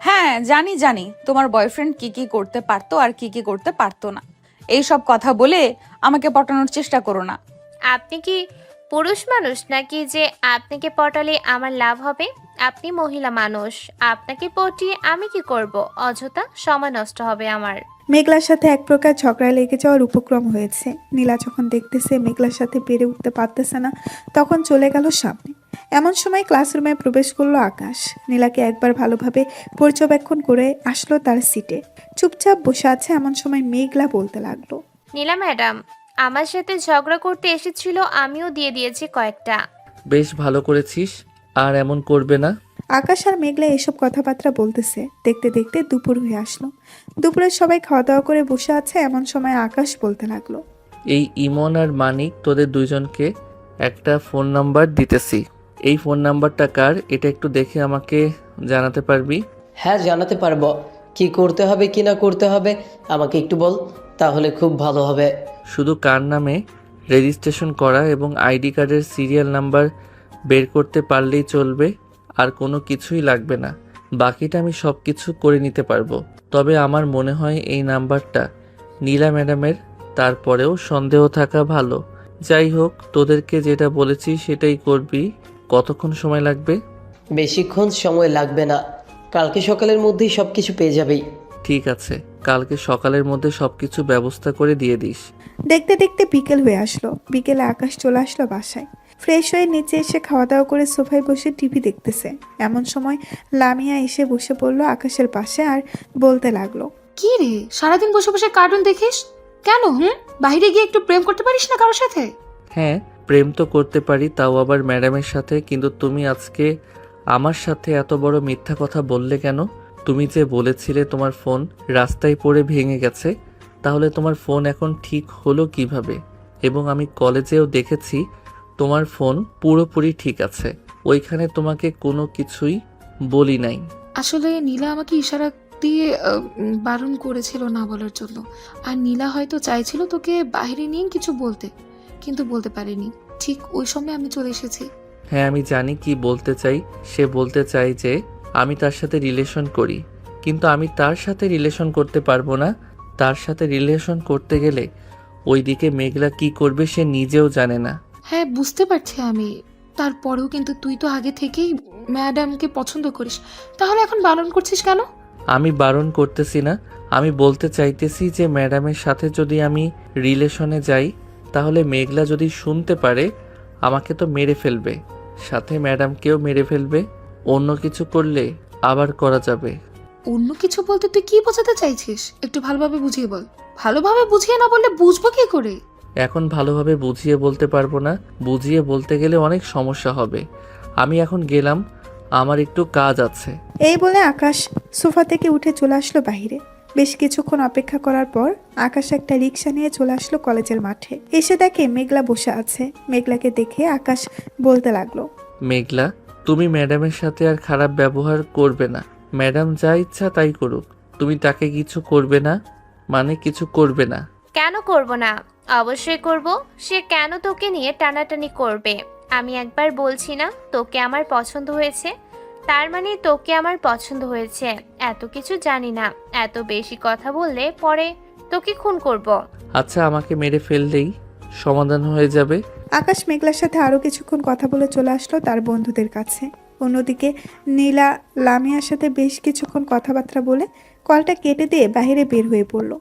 হ্যাঁ জানি জানি তোমার বয়ফ্রেন্ড কি কি করতে পারতো আর কি কি করতে পারতো না। এই সব কথা বলে আমাকে পটানোর চেষ্টা করো না। আপনি কি পুরুষ মানুষ নাকি যে আপনাকে পটালে আমার লাভ হবে? আপনি মহিলা মানুষ, আপনাকে পটিয়ে আমি কি করব? অযথা সময় নষ্ট হবে আমার। মেঘলার সাথে এক প্রকার ঝগড়া লেগে যাওয়ার উপক্রম হয়েছে। নীলা যখন দেখতেছে মেঘলার সাথে পেরে উঠতে পারতেছে না, তখন চলে গেল সামনে। এমন সময় ক্লাসরুমে প্রবেশ করলো আকাশ। নীলাকে একবার ভালোভাবে পর্যবেক্ষণ করে আসলো তার সিটে। চুপচাপ বসে আছে। এমন সময় মেঘলা বলতে লাগলো, নীলা ম্যাডাম আমার সাথে ঝগড়া করতে এসেছিল, আমিও দিয়ে দিয়েছি কয়েকটা। বেশ ভালো করেছিস, আর এমন করবে না। আকাশ আর মেঘলা এসব কথাবার্তা বলতেছে। দেখতে দেখতে দুপুর হয়ে আসলো। দুপুরে সবাই খাওয়া দাওয়া করে বসে আছে। এমন সময় আকাশ বলতে লাগলো, এই ইমন আর মানিক তোদের দুইজনকে একটা ফোন নাম্বার দিতেছি। এই ফোন নাম্বারটা কার, এটা একটু দেখে আমাকে জানাতে পারবি? হ্যাঁ, জানাতে পারবো। কি করতে হবে কি না করতে হবে আমাকে একটু বল, তাহলে খুব ভালো হবে। শুধু কার নামে রেজিস্ট্রেশন করা এবং আইডি কার্ডের সিরিয়াল নাম্বার বের করতে পারলেই চলবে, আর কোনো কিছুই লাগবে না। বাকিটা আমি সব কিছু করে নিতে পারবো। তবে আমার মনে হয় এই নাম্বারটা নীলা ম্যাডামের, তারপরেও সন্দেহ থাকা ভালো। যাই হোক, তোদেরকে যেটা বলেছি সেটাই করবি। কতক্ষণ সময় লাগবে? বেশিক্ষণ সময় লাগবে না, কালকে সকালের মধ্যেই সব কিছু পেয়ে যাবেই। ঠিক আছে, কালকে সকালের মধ্যে সব কিছু ব্যবস্থা করে দিয়ে দিস। দেখতে দেখতে বিকেল হয়ে আসলো। বিকেলে আকাশ চলে আসলো বাসায়। ফ্রেশ হয়ে নিচে এসে খাওয়া দাওয়া করে সোফায় বসে টিভি দেখতেছে। এমন সময় লামিয়া এসে বসে পড়লো আকাশের পাশে আর বলতে লাগলো, কি রে, সারাদিন বসে বসে কার্টুন দেখিস কেন? বাইরে গিয়ে একটু প্রেম করতে পারিস না কারোর সাথে? হ্যাঁ, প্রেম তো করতে পারি, তাও আবার ম্যাডামের সাথে। কিন্তু তুমি আজকে আমার সাথে এত বড় মিথ্যা কথা বললে কেন? তুমি যে বলেছিলে তোমার ফোন রাস্তায় পড়ে ভেঙে গেছে, তাহলে তোমার ফোন এখন ঠিক হলো কিভাবে? এবং আমি কলেজেও দেখেছি তোমার ফোন পুরোপুরি ঠিক আছে। ওইখানে তোমাকে কোনো কিছুই বলি নাই। আসলে নীলা আমাকে ইশারা দিয়ে বারণ করেছিল না বলার জন্য। আর নীলা হয়তো চাইছিল তোকে বাইরে নিয়ে কিছু বলতে, কিন্তু বলতে পারেনি। ঠিক ওই সময় আমি চলে এসেছি। হ্যাঁ আমি জানি কি বলতে চাই। সে বলতে চাই যে আমি তার সাথে রিলেশন করি, কিন্তু আমি তার সাথে রিলেশন করতে পারবো না। তার সাথে রিলেশন করতে গেলে ওইদিকে মেঘলা কি করবে সে নিজেও জানে না। হ্যাঁ বুঝতে পারছি আমি, তারপরেও কিন্তু তুই তো আগে থেকেই ম্যাডামকে পছন্দ করিস, তাহলে এখন বারণ করছিস কেন? আমি বারণ করতেছি না, আমি বলতে চাইতেছি যে ম্যাডামের সাথে যদি আমি রিলেশনে যাই তাহলে মেঘলা যদি শুনতে পারে আমাকে তো মেরে ফেলবে, সাথে ম্যাডামকেও মেরে ফেলবে। অন্য কিছু করলে আবার করা যাবে। অন্য কিছু বলতে তুই কি বোঝাতে চাইছিস? একটু ভালোভাবে বুঝিয়ে বল। ভালোভাবে বুঝিয়ে না বললে বুঝবো কি করে? এখন ভালোভাবে বুঝিয়ে বলতে পারবো না, বুঝিয়ে বলতে গেলে অনেক সমস্যা হবে। আমি এখন গেলাম, আমার একটু কাজ আছে। এই বলে আকাশ সোফা থেকে উঠে চলে আসলো বাইরে। বেশ কিছুক্ষণ অপেক্ষা করার পর আকাশ একটা রিক্সা নিয়ে চলে আসলো কলেজের মাঠে। এসে দেখে মেঘলা বসে আছে। মেঘলাকে দেখে আকাশ বলতে লাগলো, মেঘলা, তুমি ম্যাডামের সাথে আর খারাপ ব্যবহার করবে না। ম্যাডাম যা ইচ্ছা তাই করুক, তুমি তাকে কিছু করবে না, মানে কিছু করবে না। কেন করব না? অবশ্যই করব। সে কেন তোকে নিয়ে টানাটানি করবে? আমি একবার বলছি না তোকে আমার পছন্দ হয়েছে, তার মানে তোকে আমার পছন্দ হয়েছে। এত কিছু জানি না, এত বেশি কথা বললে পরে তোকে খুন করব। আচ্ছা আমাকে মেরে ফেললেই সমাধান হয়ে যাবে। আকাশ মেঘলার সাথে আরো কিছুক্ষণ কথা বলে চলে আসলো তার বন্ধুদের কাছে। অন্যদিকে নীলা লামিয়ার সাথে বেশ কিছুক্ষণ কথাবার্তা বলে কলটা কেটে দিয়ে বাইরে বের হয়ে পড়ল।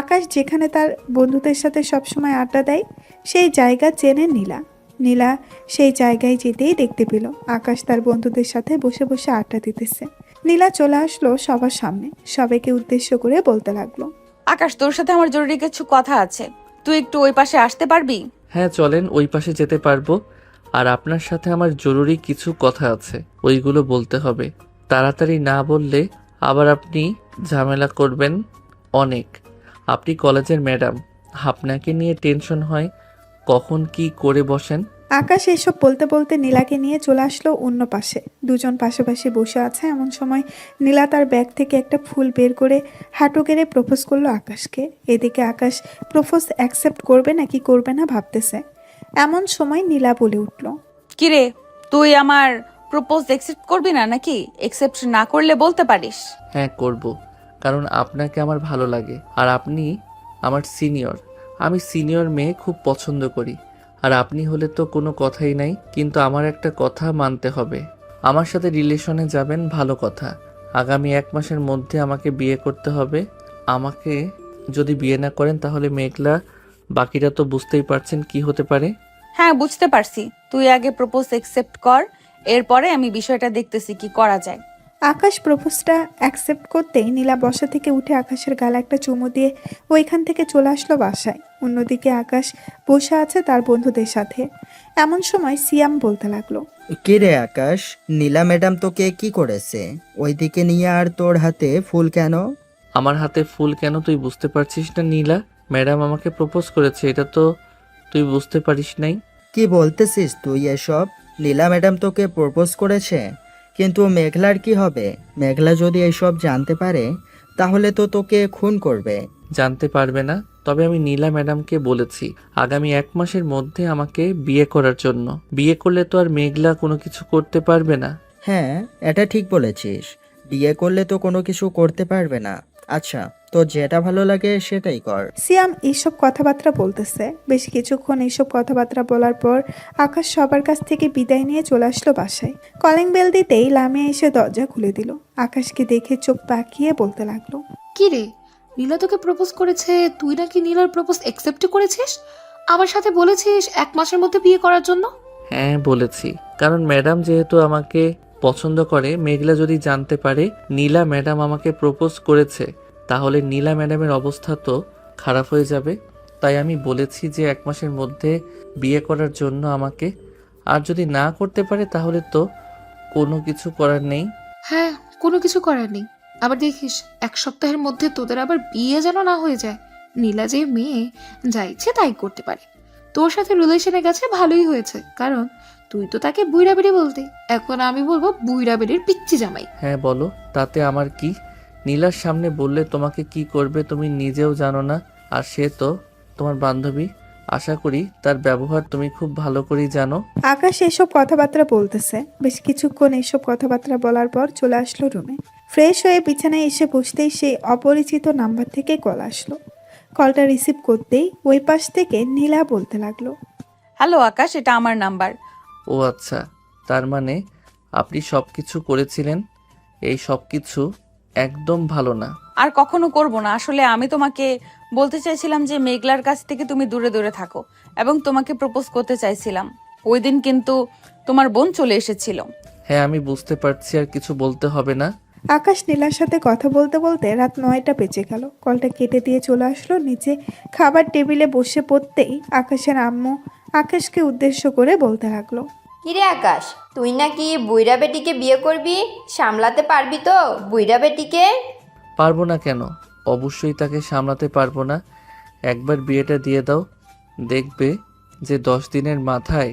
আকাশ যেখানে তার বন্ধুদের সাথে সবসময় আড্ডা দেয় সেই জায়গা চেনে নীলা। নীলা সেই জায়গায় যেতেই দেখতে পেল আকাশ তার বন্ধুদের সাথে বসে বসে আড্ডা দিতেছে। নীলা চলে আসলো সবার সামনে, সবাইকে উদ্দেশ্য করে বলতে লাগলো, আকাশ, তোর সাথে আমার জরুরি কিছু কথা আছে, তুই একটু ওই পাশে আসতে পারবি? হ্যাঁ চলেন, ওই পাশে যেতে পারবো। আর আপনার সাথে আমার জরুরি কিছু কথা আছে, ওইগুলো বলতে হবে। তাড়াতাড়ি না বললে আবার আপনি ঝামেলা করবেন অনেক। আপনি কলেজের ম্যাডাম, আপনাকে নিয়ে টেনশন হয় কখন কি করে বসেন। আকাশ এসব বলতে বলতে নীলাকে নিয়ে চলে আসলো অন্য পাশে। দুজন পাশাপাশি বসে আছে। এমন সময় নীলা তার ব্যাগ থেকে একটা ফুল বের করে হাঁটু গেড়ে প্রপোজ করলো আকাশকে। এদিকে আকাশ প্রপোজ অ্যাকসেপ্ট করবে নাকি করবে না ভাবতেছে। এমন সময় নীলা বলে উঠল, কিরে, তুই আমার প্রপোজ অ্যাকসেপ্ট করবি না নাকি? অ্যাকসেপ্ট না করলে বলতে পারিস। হ্যাঁ করব, কারণ আপনাকে আমার ভালো লাগে আর আপনি আমার সিনিয়র। আমি সিনিয়র মেয়ে খুব পছন্দ করি, আর আপনি হলে তো কোনো কথাই নাই। কিন্তু আমার একটা কথা মানতে হবে, আমার সাথে রিলেশনে যাবেন ভালো কথা, আগামী 1 মাসের মধ্যে আমাকে বিয়ে করতে হবে। আমাকে যদি বিয়ে না করেন তাহলে মেঘলা, বাকিটা তো বুঝতেই পারছেন কি হতে পারে। হ্যাঁ বুঝতে পারছি, তুই আগে প্রপোজ অ্যাকসেপ্ট কর, এরপরে আমি বিষয়টা দেখতেছি কি করা যায়। আকাশ প্রপোজটা অ্যাকসেপ্ট করতেই নীলা বসা থেকে উঠে আকাশের গালে একটা চুমু দিয়ে ওইখান থেকে চলে আসলো বাসায়। অন্যদিকে আকাশ বসে আছে তার বন্ধুদের সাথে। এমন সময় সিয়াম বলতে লাগলো, কি রে আকাশ, নীলা ম্যাডাম তোকে কি করেছে? ওইদিকে নিয়ে আর তোর হাতে ফুল কেন? আমার হাতে ফুল কেন তুই বুঝতে পারছিস না নীলা? ম্যাডাম আমাকে প্রপোজ করেছে, এটা তো তুই বুঝতে পারিস নাই। কি বলতেছিস তুই এসব? নীলা ম্যাডাম তোকে প্রপোজ করেছে, কিন্তু মেঘলার কি হবে? মেঘলা যদি এসব জানতে পারে তাহলে তো তোকে খুন করবে। জানতে পারবে না, তবে আমি নীলা ম্যাডামকে বলেছি আগামী 1 মাসের মধ্যে আমাকে বিয়ে করার জন্য। বিয়ে করলে তো আর মেঘলা কোনো কিছু করতে পারবে না। হ্যাঁ, এটা ঠিক বলেছিস, বিয়ে করলে তো কোনো কিছু করতে পারবে না। আচ্ছা, তো যেটা ভালো লাগে সেটাই কর। সিয়াম এইসব কথাবার্তা বলতেছে। বেশ কিছুক্ষণ এইসব কথাবার্তা বলার পর আকাশ সবার কাছ থেকে বিদায় নিয়ে চলে আসলো বাসায়। কলিং বেল দিতেই লামিয়া এসে দরজা খুলে দিল। আকাশকে দেখে চোখ পাকিয়ে বলতে লাগলো, কি রে, নীলা তোকে প্রপোজ করেছে, তুই নাকি নীলার প্রপোজ অ্যাকসেপ্ট করেছিস? আমার সাথে বলেছিস 1 মাসের মধ্যে বিয়ে করার জন্য। হ্যাঁ বলেছি, কারণ ম্যাডাম যেহেতু আমাকে পছন্দ করে, মেঘলা যদি জানতে পারে নীলা ম্যাডাম আমাকে প্রপোজ করেছে তাহলে নীলা ম্যাডামের অবস্থা তো খারাপ হয়ে যাবে। তাই আমি বলেছি যে 1 মাসের মধ্যে বিয়ে করার জন্য আমাকে। আর যদি না করতে পারে তাহলে তো কোনো কিছু করার নেই। হ্যাঁ, কোনো কিছু করার নেই। আবার দেখিস 1 সপ্তাহের মধ্যে তোদের আবার বিয়ে যেন না হয়ে যায়। নীলা যে মেয়ে, যা ইচ্ছে তাই করতে পারে। তোর সাথে রিলেশনে গেছে ভালোই হয়েছে, কারণ তুই তো তাকে বুইড়া বেড়ি বলতে, এখন আমি বলবো বুইড়া বেড়ির পিচ্চি জামাই। হ্যাঁ বলো, তাতে আমার কি? নীলার সামনে বললে তোমাকে কি করবে তুমি নিজেও জানো না, আর সে তো তোমার বান্ধবী। আশা করি তার ব্যবহার তুমি খুব ভালো করেই জানো। আকাশ এসব কথাবার্তা বলতেছে। বেশ কিছুক্ষণ এসব কথাবার্তা বলার পর চলে আসলো রুমে। ফ্রেশ হয়ে বিছানায় এসে বসতেই সেই অপরিচিত নাম্বার থেকে কল আসলো। কলটা রিসিভ করতেই ওই পাশ থেকে নীলা বলতে লাগলো, হ্যালো আকাশ, এটা আমার নাম্বার। ও আচ্ছা, তার মানে আপনি সব কিছু করেছিলেন। এই সব কিছু একদম ভালো না। আর কখনো করব না। আসলে আমি তোমাকে বলতে চাইছিলাম যে মেঘলার কাছ থেকে তুমি দূরে দূরে থাকো, এবং তোমাকে প্রপোজ করতে চাইছিলাম। ওই দিন কিন্তু তোমার বোন চলে এসেছিল। হ্যাঁ আমি বুঝতে পারছি, আর কিছু বলতে হবে না। আকাশ নীলার সাথে কথা বলতে বলতে রাত 9টা বেজে গেল। কলটা কেটে দিয়ে চলে আসলো নিচে। খাবার টেবিলে বসে পড়তেই আকাশের আম্মু আকাশকে উদ্দেশ্য করে বলতে লাগলো, কিরে আকাশ, তুই নাকি বুইরা বেটিকে বিয়ে করবি? সামলাতে পারবি তো বুইরা বেটিকে? পারবো না কেন? অবশ্যই তাকে সামলাতে পারবো না। একবার বিয়েটা দিয়ে দাও, দেখবে যে 10 দিনের মাথায়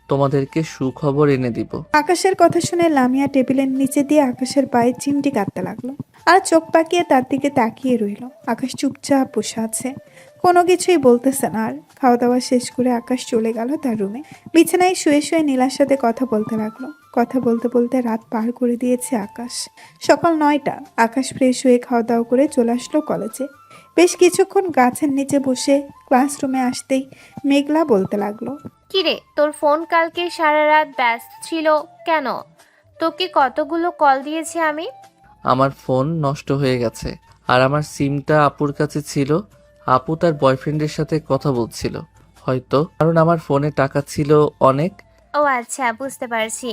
তোমাদেরকে সুখবর এনে দিব। আকাশের কথা শুনে লামিয়া টেবিলের নিচে দিয়ে আকাশের পায়ে চিমটি কাটতে লাগলো আর চোখ পাকিয়ে তার দিকে তাকিয়ে রইল। আকাশ চুপচাপ বসে আছে, কোনো কিছুই বলতেছে না। আর খাওয়া দাওয়া শেষ করে আকাশ চলে গেল তার রুমে। বিছানায় শুয়ে শুয়ে নীলার সাথে কথা বলতে লাগলো। কথা বলতে বলতে রাত পার করে দিয়েছে আকাশ। সকাল 9টা। আকাশ ফ্রেশ হয়ে খাওয়া দাওয়া করে চলে আসলো কলেজে। বেশ কিছুক্ষণ গাছের নিচে বসে ক্লাসরুমে আসতেই মেঘলা বলতে লাগলো, কিরে, তোর ফোন কালকে সারা রাত ব্যস্ত ছিল কেন? তোকে কতগুলো কল দিয়েছি আমি। আমার ফোন নষ্ট হয়ে গেছে, আর আমার সিমটা আপুর কাছে ছিল। আপু তার বয়ফ্রেন্ডের সাথে কথা বলছিল হয়তো, কারণ আমার ফোনে টাকা ছিল অনেক। ও আচ্ছা, বুঝতে পারছি।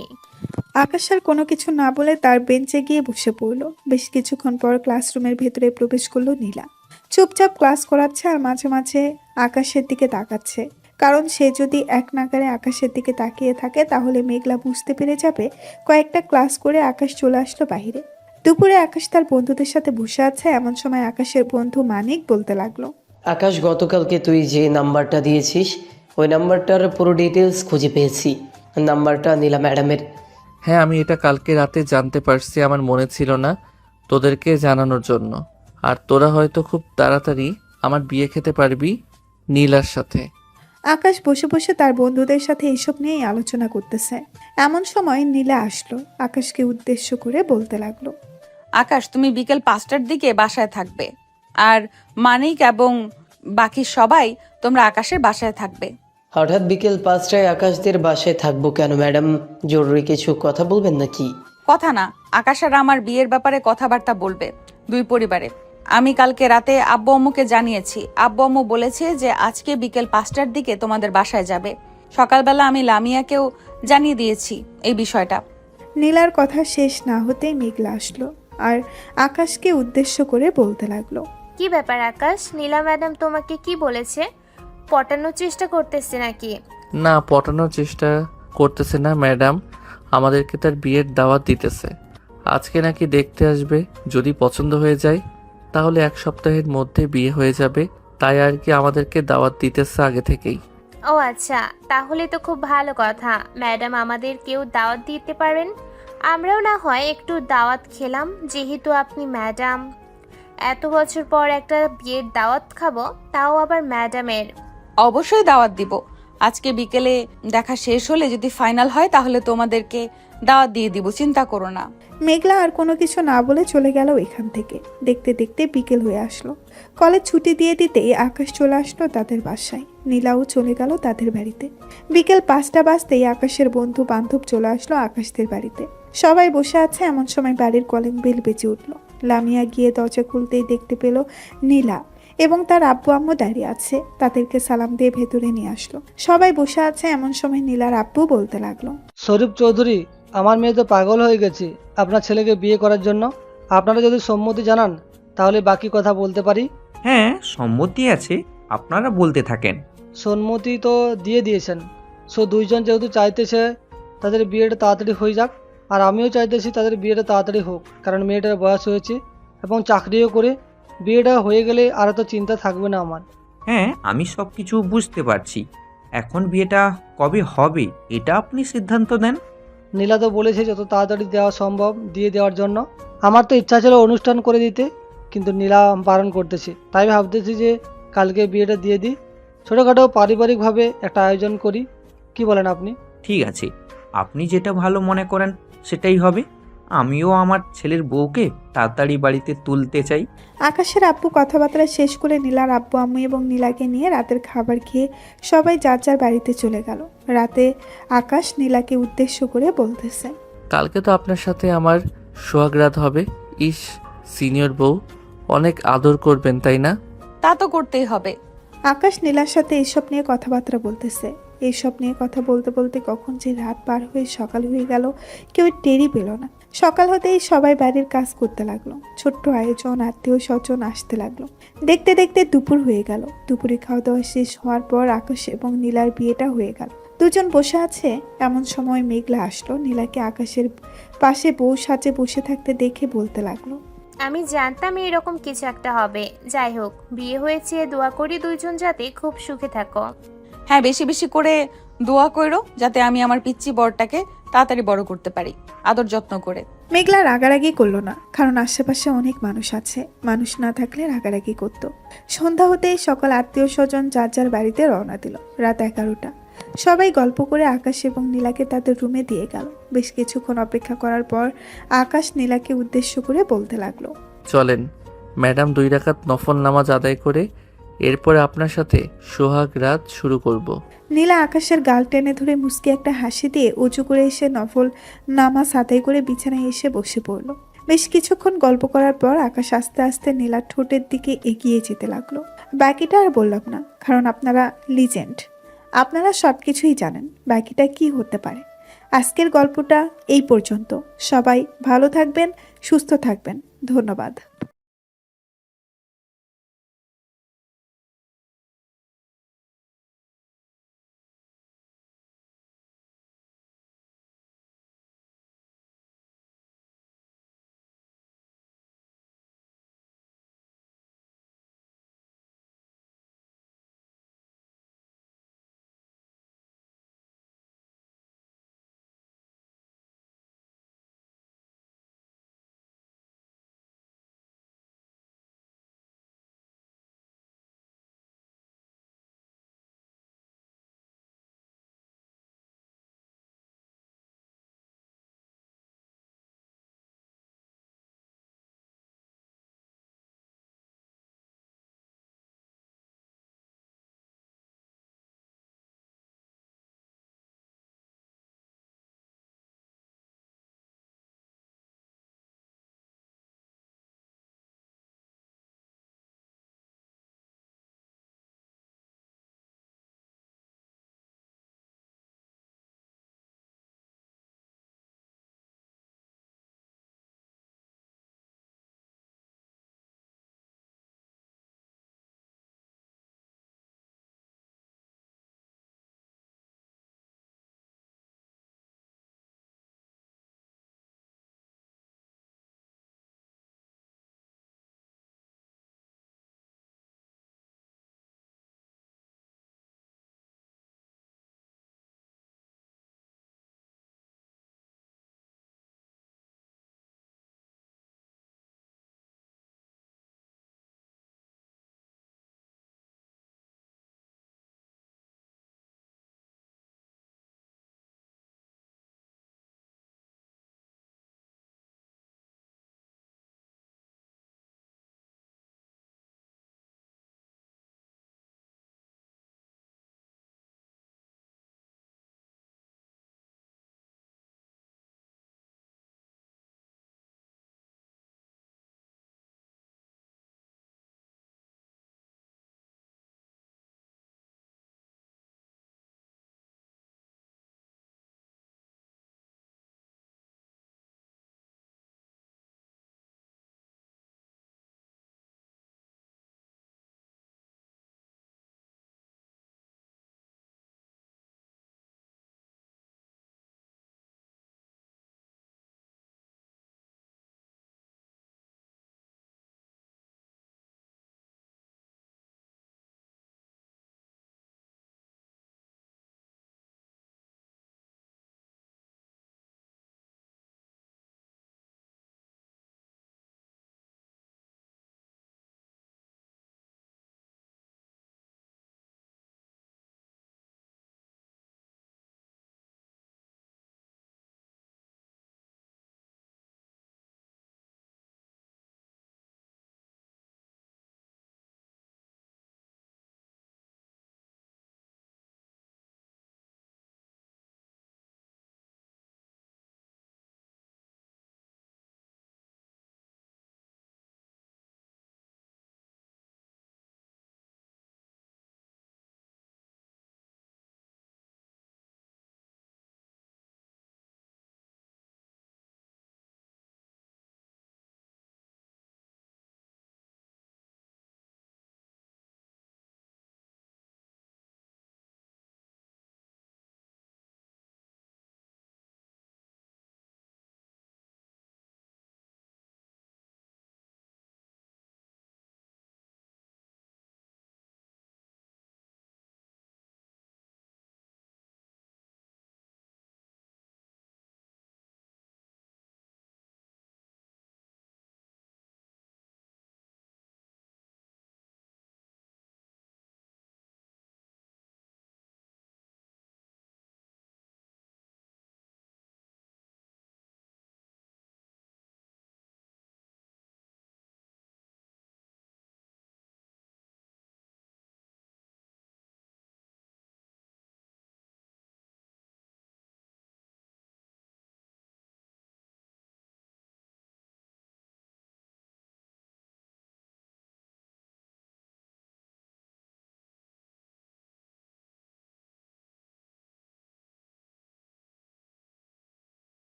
আকাশ আর কোনো কিছু না বলে তার বেঞ্চে গিয়ে বসে পড়লো। বেশ কিছুক্ষণ পর ক্লাসরুমের ভেতরে প্রবেশ করলো নীলা। চুপচাপ ক্লাস করাচ্ছে আর মাঝে মাঝে আকাশের দিকে তাকাচ্ছে, কারণ সে যদি এক নাগারে আকাশের দিকে তাকিয়ে থাকে তাহলে মেঘলা বুঝতে পেরে যাবে কয়েকটা ক্লাস করে আকাশ চলে আসলো বাইরে। দুপুরে আকাশ তার বন্ধুদের সাথে বসে আছে, এমন সময় আকাশের বন্ধু মানিক বলতে লাগলো, আকাশ, গতকালকে তুই যে নাম্বারটা দিয়েছিস ওই নাম্বারটার পুরো ডিটেলস খুঁজে পেয়েছি। নাম্বারটা নীলা ম্যাডামের। হ্যাঁ আমি এটা কালকে রাতে জানতে পারছি, আমার মনে ছিল না তোদেরকে জানানোর জন্য। আর তোরা হয়তো খুব তাড়াতাড়ি আমার বিয়ে খেতে পারবি নীলার সাথে। আকাশ বসে বসে তার বন্ধুদের সাথে এইসব নিয়েই আলোচনা করতেছে। এমন সময় নীলা আসলো, আকাশকে উদ্দেশ্য করে বলতে লাগলো, আকাশ, তুমি বিকেল 5টার দিকে বাসায় থাকবে, আর মানিক এবং বাকি সবাই তোমরা আকাশের বাসায় থাকবে। হঠাৎ বিকেল 5টায় আকাশদের বাসায় থাকবো কেন ম্যাডাম? জরুরি কিছু কথা বলবেন নাকি? কথা না, আকাশ আর আমার বিয়ের ব্যাপারে কথাবার্তা বলবে দুই পরিবারে। আমি কালকে রাতে আব্বু আম্মুকে জানিয়েছি। আব্বু আম্মু বলেছে যে আজকে বিকেল 5টার দিকে তোমাদের বাসায় যাবে। সকালবেলা আমি লামিয়াকেও জানিয়ে দিয়েছি এই বিষয়টা। নীলার কথা শেষ না হতেই মেঘলা আসলো আর আকাশকে উদ্দেশ্য করে বলতে লাগলো, কি ব্যাপার আকাশ, নীলা ম্যাডাম তোমাকে কি বলেছে? পটানোর চেষ্টা করতেছে নাকি? না, পটানোর চেষ্টা করতেছে না ম্যাডাম, আমাদেরকে তার বিয়ের দাওয়াত দিতেছে। আজকে নাকি দেখতে আসবে, যদি পছন্দ হয়ে যায় তাহলে 1 সপ্তাহের মধ্যে বিয়ে হয়ে যাবে। তাই আর কি আমাদেরকে দাওয়াত দিতেছে আগে থেকেই। ও আচ্ছা, তাহলে তো খুব ভালো কথা। ম্যাডাম আমাদের কেউ দাওয়াত দিতে পারেন, আমরাও না হয় একটু দাওয়াত খেলাম, যেহেতু আপনি ম্যাডাম। এত বছর পর একটা বিয়ের দাওয়াত খাবো, তাও আবার ম্যাডামের। অবশ্যই দাওয়াত দিব। আজকে বিকেলে দেখা শেষ হলে যদি ফাইনাল হয় তাহলে তোমাদেরকে দাওয়াত দিয়ে দিব, চিন্তা করো না। মেঘলা আর কোনো কিছু না বলে চলে গেল এখান থেকে। দেখতে দেখতে বিকেল হয়ে আসলো। কলেজ ছুটি দিয়ে দিতেই আকাশ চলে আসলো তাদের বাসায়। নীলাও চলে গেল তাদের বাড়িতে। বিকেল 5টা বাজতেই আকাশের বন্ধু বান্ধব চলে আসলো আকাশদের বাড়িতে। সবাই বসে আছে, এমন সময় বাড়ির কলিং বেল বেজে উঠলো। লামিয়া গিয়ে দরজা খুলতেই দেখতে পেল নীলা এবং তার আব্বু আম্মু দাঁড়িয়ে আছে। তাদেরকে সালাম দিয়ে ভেতরে নিয়ে আসলো। সবাই বসে আছে, এমন সময় নীলার আব্বু বলতে লাগলো, শরীফ চৌধুরী, আমার মেয়ে তো পাগল হয়ে গেছে আপনার ছেলেকে বিয়ে করার জন্য। আপনারা যদি সম্মতি জানান তাহলে বাকি কথা বলতে পারি। হ্যাঁ, সম্মতি আছে, আপনারা বলতে থাকেন। সম্মতি তো দিয়ে দিয়েছেন, সো দুইজন যেহেতু চাইতেছে তাদের বিয়েটা তাড়াতাড়ি হয়ে যাক, আর আমিও চাইতেছি তাদের বিয়েটা তাড়াতাড়ি হোক, কারণ মেয়েটার বয়স হয়েছে এবং চাকরিও করে। বিয়েটা হয়ে গেলে আর তো চিন্তা থাকবে না আমার। হ্যাঁ, আমি সব কিছু বুঝতে পারছি। এখন বিয়েটা কবে হবে এটা আপনি সিদ্ধান্ত দেন। নীলা তো বলেছে যত তাড়াতাড়ি দেওয়া সম্ভব দিয়ে দেওয়ার জন্য। আমার তো ইচ্ছা ছিল অনুষ্ঠান করে দিতে, কিন্তু নীলা বারণ করতেছে। তাই ভাবতেছি যে কালকে বিয়েটা দিয়ে দিই, ছোটোখাটো পারিবারিকভাবে একটা আয়োজন করি। কি বলেন আপনি? ঠিক আছে, আপনি যেটা ভালো মনে করেন সেটাই হবে। আমিও আমার ছেলের বউকে তাড়াতাড়ি বাড়িতে তুলতে চাই। আকাশের আব্বু কথাবার্তা শেষ করে নীলার আব্বু আম্মু এবং নীলাকে নিয়ে রাতের খাবার খেয়ে সবাই যার যার বাড়িতে চলে গেল। রাতে আকাশ নীলাকে উদ্দেশ্য করে বলতেছে, কালকে তো আপনার সাথে আমার সোহাগ রাত হবে। ইস, সিনিয়র বউ, অনেক আদর করবেন তাই না? তা তো করতেই হবে। আকাশ নীলার সাথে এইসব নিয়ে কথাবার্তা বলতেছে। এইসব নিয়ে কথা বলতে বলতে কখন যে রাত পার হয়ে সকাল হয়ে গেল কেউ টেরই পেল না। সকাল হতেই সবাই বাড়ির কাজ করতে লাগলো। ছোট্ট আয়োজন, আত্মীয় স্বজন আসতে লাগলো। দেখতে দেখতে দুপুর হয়ে গেল। দুপুরে খাওয়া দাওয়া শেষ হওয়ার পর আকাশ এবং নীলার বিয়েটা হয়ে গেল। দুজন বসে আছে, এমন সময় মেঘলা আসলো। নীলাকে আকাশের পাশে বউ সাজে বসে থাকতে দেখে বলতে লাগলো, আমি জানতাম এরকম কিছু একটা হবে। যাই হোক, বিয়ে হয়েছে, দোয়া করি দুইজন যাতে খুব সুখে থাকো। হ্যাঁ, বেশি বেশি করে দোয়া করো যাতে আমি আমার পিচ্চি বরটাকে তাড়াতাড়ি বড় করতে পারি, আদর যত্ন করে। মেঘলা রাগারাগি করলো না, কারণ আশেপাশে অনেক মানুষ আছে। মানুষ না থাকলে রাগারাগি করত। সন্ধ্যা হতেই সকল আত্মীয় স্বজন যার যার বাড়িতে রওনা দিল। রাত 11টা। সবাই গল্প করে আকাশ এবং নীলাকে তাদের রুমে দিয়ে গেল। বেশ কিছুক্ষণ অপেক্ষা করার পর আকাশ নীলাকে উদ্দেশ্য করে বলতে লাগলো, চলেন ম্যাডাম, 2 রাকাত নফল নামাজ আদায় করে এরপরে আপনার সাথে সোহাগ রাত শুরু করব। নীলা আকাশের গাল টেনে ধরে মুচকি একটা হাসি দিয়ে উঁচু করে এসে নফল নামাজ আদায় করে বিছানায় এসে বসে পড়ল। বেশ কিছুক্ষণ গল্প করার পর আকাশ আস্তে আস্তে নীলার ঠোঁটের দিকে এগিয়ে যেতে লাগলো। বাকিটা আর বললাম না, কারণ আপনারা লিজেন্ড, আপনারা সব কিছুই জানেন বাকিটা কি হতে পারে। আজকের গল্পটা এই পর্যন্ত। সবাই ভালো থাকবেন, সুস্থ থাকবেন। ধন্যবাদ।